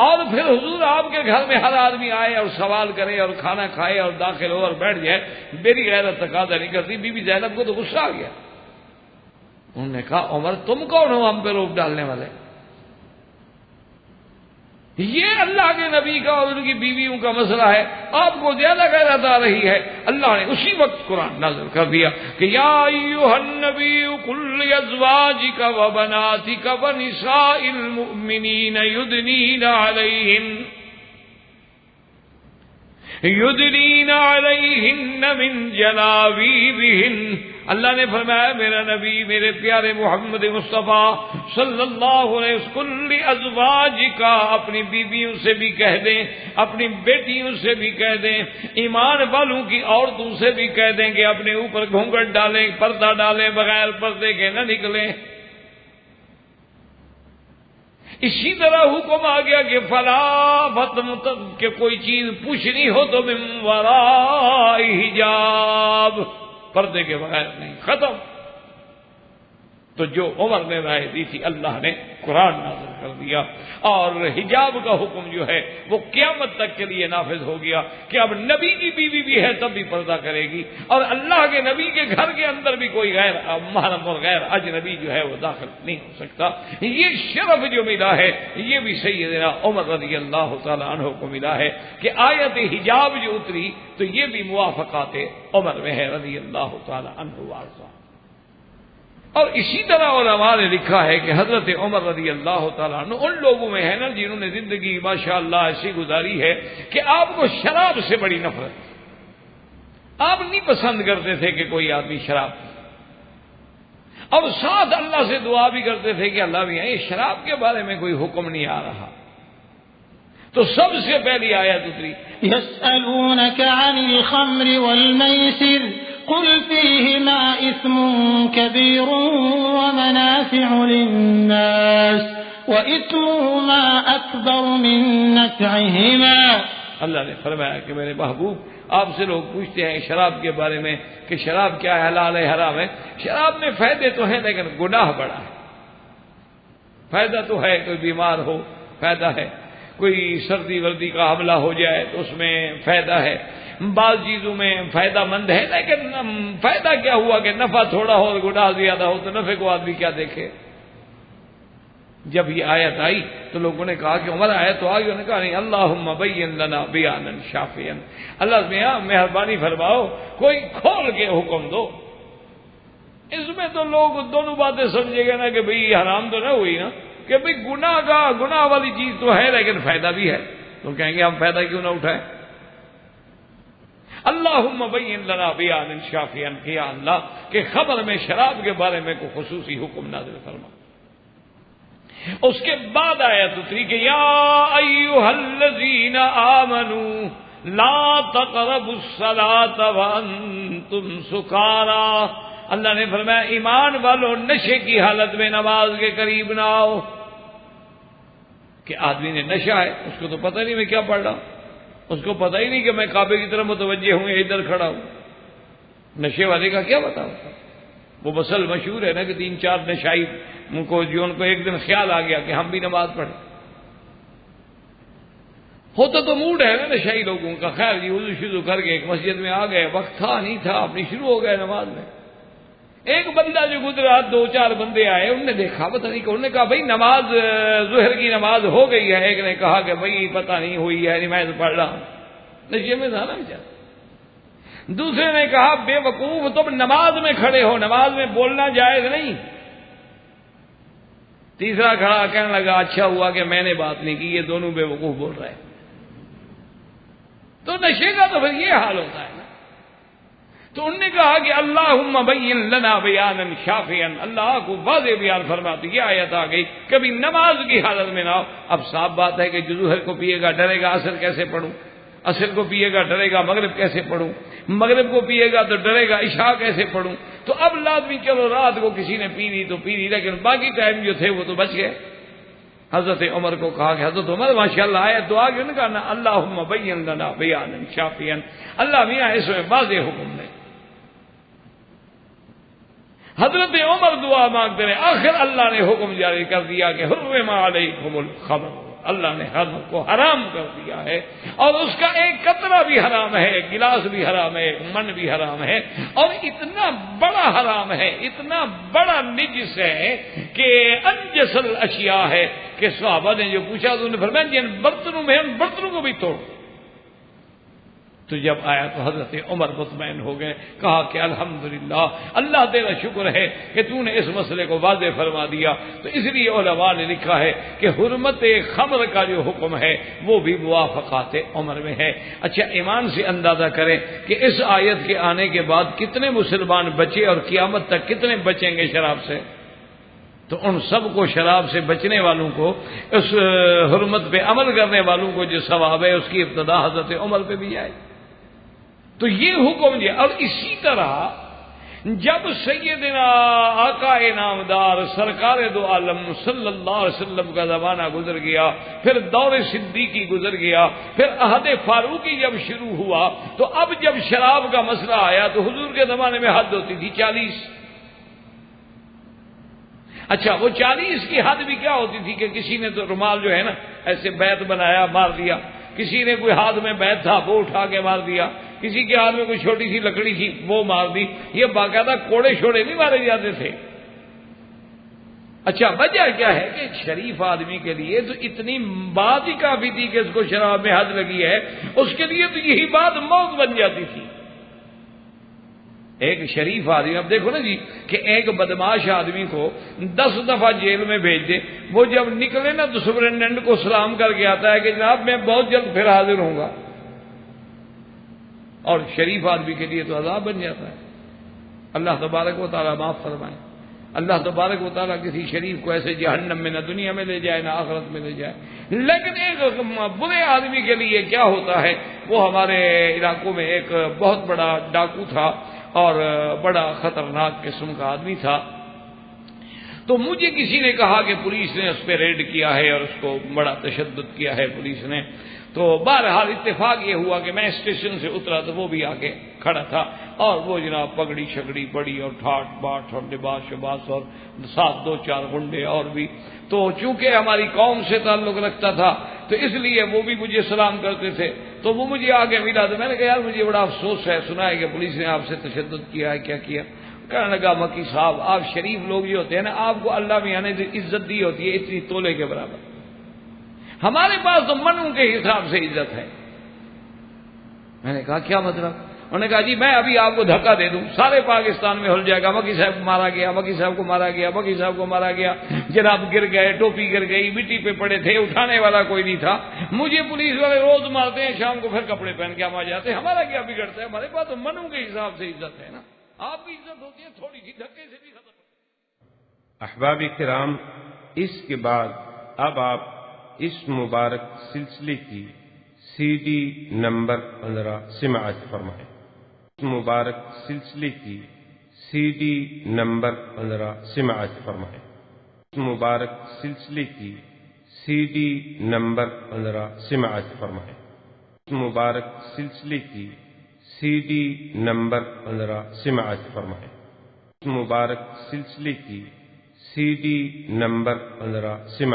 [SPEAKER 2] اور پھر حضور آپ کے گھر میں ہر آدمی آئے اور سوال کرے اور کھانا کھائے اور داخل ہو اور بیٹھ جائے، میری غیرت تقاضا نہیں کرتی۔ بی بی زینب کو تو غصہ آ گیا، انہوں نے کہا عمر تم کون ہو ہم پہ روک ڈالنے والے؟ یہ اللہ کے نبی کا اور ان کی بیویوں کا مسئلہ ہے، آپ کو زیادہ غیرت آ رہی ہے۔ اللہ نے اسی وقت قرآن نازل کر دیا کہ یا ایھا النبی قل لازواجک وبناتک ونساء المؤمنین یدنین علیہن من جلابیبہن، اللہ نے فرمایا میرا نبی میرے پیارے محمد مصطفیٰ صلی اللہ علیہ وسلم ازواج کا اپنی بیویوں سے بھی کہہ دیں، اپنی بیٹیوں سے بھی کہہ دیں، ایمان والوں کی عورتوں سے بھی کہہ دیں کہ اپنے اوپر گھونگھٹ ڈالیں، پردہ ڈالیں، بغیر پردے کے نہ نکلیں۔ اسی طرح حکم آ گیا کہ فلا کہ کوئی چیز پوچھنی ہو تو من وراء حجاب، پردے کے بغیر نہیں، ختم۔ تو جو عمر نے رائے دی تھی اللہ نے قرآن نازل کر دیا، اور حجاب کا حکم جو ہے وہ قیامت تک کے لیے نافذ ہو گیا کہ اب نبی کی بیوی بھی ہے تب بھی پردہ کرے گی، اور اللہ کے نبی کے گھر کے اندر بھی کوئی غیر محرم اور غیر اجنبی جو ہے وہ داخل نہیں ہو سکتا۔ یہ شرف جو ملا ہے یہ بھی سیدنا عمر رضی اللہ تعالی عنہ کو ملا ہے کہ آیت حجاب جو اتری تو یہ بھی موافقات عمر میں ہے رضی اللہ تعالی عنہ وارضاہ۔ اور اسی طرح علماء نے لکھا ہے کہ حضرت عمر رضی اللہ تعالیٰ عنہ ان لوگوں میں ہے نا جنہوں نے زندگی ماشاءاللہ ایسی گزاری ہے کہ آپ کو شراب سے بڑی نفرت تھی، آپ نہیں پسند کرتے تھے کہ کوئی آدمی شراب پی، اور ساتھ اللہ سے دعا بھی کرتے تھے کہ اللہ بھی یہ شراب کے بارے میں کوئی حکم نہیں آ رہا۔ تو سب سے پہلی آیت اتری
[SPEAKER 3] يسألونك عن الخمر والميسر قل فيهما إثم كبير ومنافع للناس وإثمهما أكبر من نفعهما۔
[SPEAKER 2] اللہ نے فرمایا کہ میرے محبوب آپ سے لوگ پوچھتے ہیں شراب کے بارے میں کہ شراب کیا ہے، حلال ہے حرام ہے۔ شراب میں فائدے تو ہیں لیکن گناہ بڑا ہے۔ فائدہ تو ہے، کوئی بیمار ہو فائدہ ہے، کوئی سردی وردی کا حملہ ہو جائے تو اس میں فائدہ ہے، بعض چیزوں میں فائدہ مند ہے، لیکن فائدہ کیا ہوا کہ نفع تھوڑا ہو اور گناہ زیادہ ہو تو نفع کو آدمی کیا دیکھے۔ جب یہ آیت آئی تو لوگوں نے کہا کہ عمر آیت تو آئی، انہوں نے کہا نہیں اللہم بین لنا بیانا شافیا، اللہ میاں مہربانی فرماؤ کوئی کھول کے حکم دو۔ اس میں تو لوگ دونوں باتیں سمجھے گا نا کہ بھئی حرام تو نہ ہوئی نا، کہ بھئی گناہ والی چیز تو ہے لیکن فائدہ بھی ہے، تو کہیں گے ہم فائدہ کیوں نہ اٹھائیں۔ اللہم بین لنا بیانا شافیا، یا اللہ کہ خبر میں شراب کے بارے میں کوئی خصوصی حکم نازل فرما۔ اس کے بعد آیت اتری کہ یا ایھا الذین آمنوا لا تقربوا الصلاة وانتم سکارى، اللہ نے فرمایا ایمان والو نشے کی حالت میں نماز کے قریب نہ آؤ. کہ آدمی نے نشہ ہے، اس کو تو پتہ نہیں میں کیا پڑھ رہا ہوں، اس کو پتہ ہی نہیں کہ میں کعبے کی طرف متوجہ ہوں یا ادھر کھڑا ہوں. نشے والے کا کیا پتا ہوتا؟ وہ مسل مشہور ہے نا کہ 3-4 نشائی ان کو ایک دن خیال آ گیا کہ ہم بھی نماز پڑھیں. ہوتا تو موڈ ہے نا نشائی لوگوں کا، خیر جی وضو شروع کر کے ایک مسجد میں آ گئے، وقت تھا نہیں تھا، اپنی شروع ہو گئے نماز میں. ایک بندہ جو گزرا، 2-4 بندے آئے، انہوں نے دیکھا پتہ نہیں کہ، انہوں نے کہا بھائی نماز ظہر کی نماز ہو گئی ہے. ایک نے کہا کہ بھائی پتہ نہیں ہوئی ہے، میں تو پڑھ رہا ہوں. نشے میں تھا نا بیچارہ. دوسرے نے کہا بے وقوف تم نماز میں کھڑے ہو، نماز میں بولنا جائز نہیں. تیسرا کھڑا کہنے لگا اچھا ہوا کہ میں نے بات نہیں کی، یہ دونوں بے وقوف بول رہے ہیں. تو نشے کا تو پھر یہ حال ہوتا ہے نا. تو انہوں نے کہا کہ اللہم بین لنا بیانا شافیا، اللہ کو واضح بیان فرماتی. یہ آیت آ گئی کبھی نماز کی حالت میں نہ ہو. اب صاف بات ہے کہ جو ظہر کو پیے گا ڈرے گا عصر کیسے پڑھوں، عصر کو پیے گا ڈرے گا مغرب کیسے پڑھوں، مغرب کو پیے گا تو ڈرے گا عشاء کیسے پڑھوں. تو اب لازمی چلو رات کو کسی نے پی لی تو پی لی، لیکن باقی ٹائم جو تھے وہ تو بچ گئے. حضرت عمر کو کہا کہ حضرت عمر ماشاءاللہ آئے دعا کیوں نہیں کرنا، اللہم بین لنا بیانا شافیا، اللہ میاں اس میں واضح حکم نے. حضرت عمر دعا مانگتے رہے، آخر اللہ نے حکم جاری کر دیا کہ حرم علیکم الخمر، اللہ نے خمر کو حرام کر دیا ہے، اور اس کا ایک قطرہ بھی حرام ہے، ایک گلاس بھی حرام ہے، ایک من بھی حرام ہے. اور اتنا بڑا حرام ہے، اتنا بڑا نجس ہے کہ انجس الاشیاء ہے کہ صحابہ نے جو پوچھا تو انہوں نے فرمایا جن برتنوں میں ان برتنوں کو بھی توڑ. تو جب آیا تو حضرت عمر مطمئن ہو گئے، کہا کہ الحمدللہ اللہ تیرا شکر ہے کہ تو نے اس مسئلے کو واضح فرما دیا. تو اس لیے علماء نے لکھا ہے کہ حرمت خمر کا جو حکم ہے وہ بھی موافقات عمر میں ہے. اچھا ایمان سے اندازہ کریں کہ اس آیت کے آنے کے بعد کتنے مسلمان بچے اور قیامت تک کتنے بچیں گے شراب سے. تو ان سب کو شراب سے بچنے والوں کو، اس حرمت پہ عمل کرنے والوں کو جو ثواب ہے اس کی ابتدا حضرت عمر پہ بھی جائے. تو یہ حکم دیا. اور اسی طرح جب سیدنا آقا نامدار سرکار دو عالم صلی اللہ علیہ وسلم کا زمانہ گزر گیا، پھر دور صدیقی گزر گیا، پھر عہد فاروقی جب شروع ہوا، تو اب جب شراب کا مسئلہ آیا تو حضور کے زمانے میں حد ہوتی تھی 40. اچھا وہ 40 کی حد بھی کیا ہوتی تھی کہ کسی نے تو رومال جو ہے نا ایسے بیت بنایا مار دیا، کسی نے کوئی ہاتھ میں بیت تھا وہ اٹھا کے مار دیا، کسی کے ہاتھ میں کوئی چھوٹی سی لکڑی تھی وہ مار دی. یہ باقاعدہ کوڑے شوڑے نہیں مارے جاتے تھے. اچھا وجہ کیا ہے کہ شریف آدمی کے لیے تو اتنی بات ہی کافی تھی کہ اس کو شراب میں حد لگی ہے، اس کے لیے تو یہی بات موت بن جاتی تھی. ایک شریف آدمی، اب دیکھو نا جی کہ ایک بدماش آدمی کو 10 دفعہ جیل میں بھیج دے، وہ جب نکلے نا تو سپرنٹینڈنٹ کو سلام کر کے آتا ہے کہ جناب میں بہت جلد پھر حاضر ہوں گا. اور شریف آدمی کے لیے تو عذاب بن جاتا ہے. اللہ تبارک و تعالیٰ معاف فرمائے. اللہ تبارک و تعالیٰ کسی شریف کو ایسے جہنم میں نہ دنیا میں لے جائے نہ آخرت میں لے جائے. لیکن ایک برے آدمی کے لیے کیا ہوتا ہے، وہ ہمارے علاقوں میں ایک بہت بڑا ڈاکو تھا اور بڑا خطرناک قسم کا آدمی تھا. تو مجھے کسی نے کہا کہ پولیس نے اس پہ ریڈ کیا ہے اور اس کو بڑا تشدد کیا ہے پولیس نے. تو بہرحال اتفاق یہ ہوا کہ میں اسٹیشن سے اترا تو وہ بھی آگے کھڑا تھا، اور وہ جناب پگڑی شگڑی بڑی اور ٹھاٹ باٹ اور لباس شباس اور ساتھ 2-4 گنڈے اور بھی. تو چونکہ ہماری قوم سے تعلق رکھتا تھا تو اس لیے وہ بھی مجھے سلام کرتے تھے. تو وہ مجھے آگے ملا تو میں نے کہا یار مجھے بڑا افسوس ہے، سنا ہے کہ پولیس نے آپ سے تشدد کیا ہے، کیا کیا؟ کہنے لگا مکی صاحب آپ شریف لوگ جو ہوتے ہیں نا آپ کو اللہ میاں نے عزت دی ہوتی ہے اتنی تولے کے برابر، ہمارے پاس تو منوں کے حساب سے عزت ہے. میں نے کہا کیا مطلب؟ انہوں نے کہا جی میں ابھی آپ کو دھکا دے دوں سارے پاکستان میں ہل جائے گا مکی صاحب کو مارا گیا، مکی صاحب کو مارا گیا، مکی صاحب کو مارا گیا. جناب گر گئے، ٹوپی گر گئی، مٹی پہ پڑے تھے، اٹھانے والا کوئی نہیں تھا. مجھے پولیس والے روز مارتے ہیں، شام کو پھر کپڑے پہن کے ہم آ جاتے ہیں. ہمارا کیا بگڑتا ہے؟ ہمارے پاس تو منوں کے حساب سے عزت ہے نا. آپ کی عزت ہوتی ہے تھوڑی سی دھکے سے بھی ختم.
[SPEAKER 1] احباب کرام، اس کے بعد اب آپ اس مبارک سلسلے کی سی ڈی نمبر 15 سماعت فرمائیں۔ اس مبارک سلسلے کی سی ڈی نمبر 15 سماعت فرمائیں۔ اس مبارک سلسلے کی سی ڈی نمبر 15 سماعت فرمائیں۔ اس مبارک سلسلے کی سی ڈی نمبر 15 سماعت فرمائیں۔ اس مبارک سلسلے کی سی ڈی نمبر 15 سماعت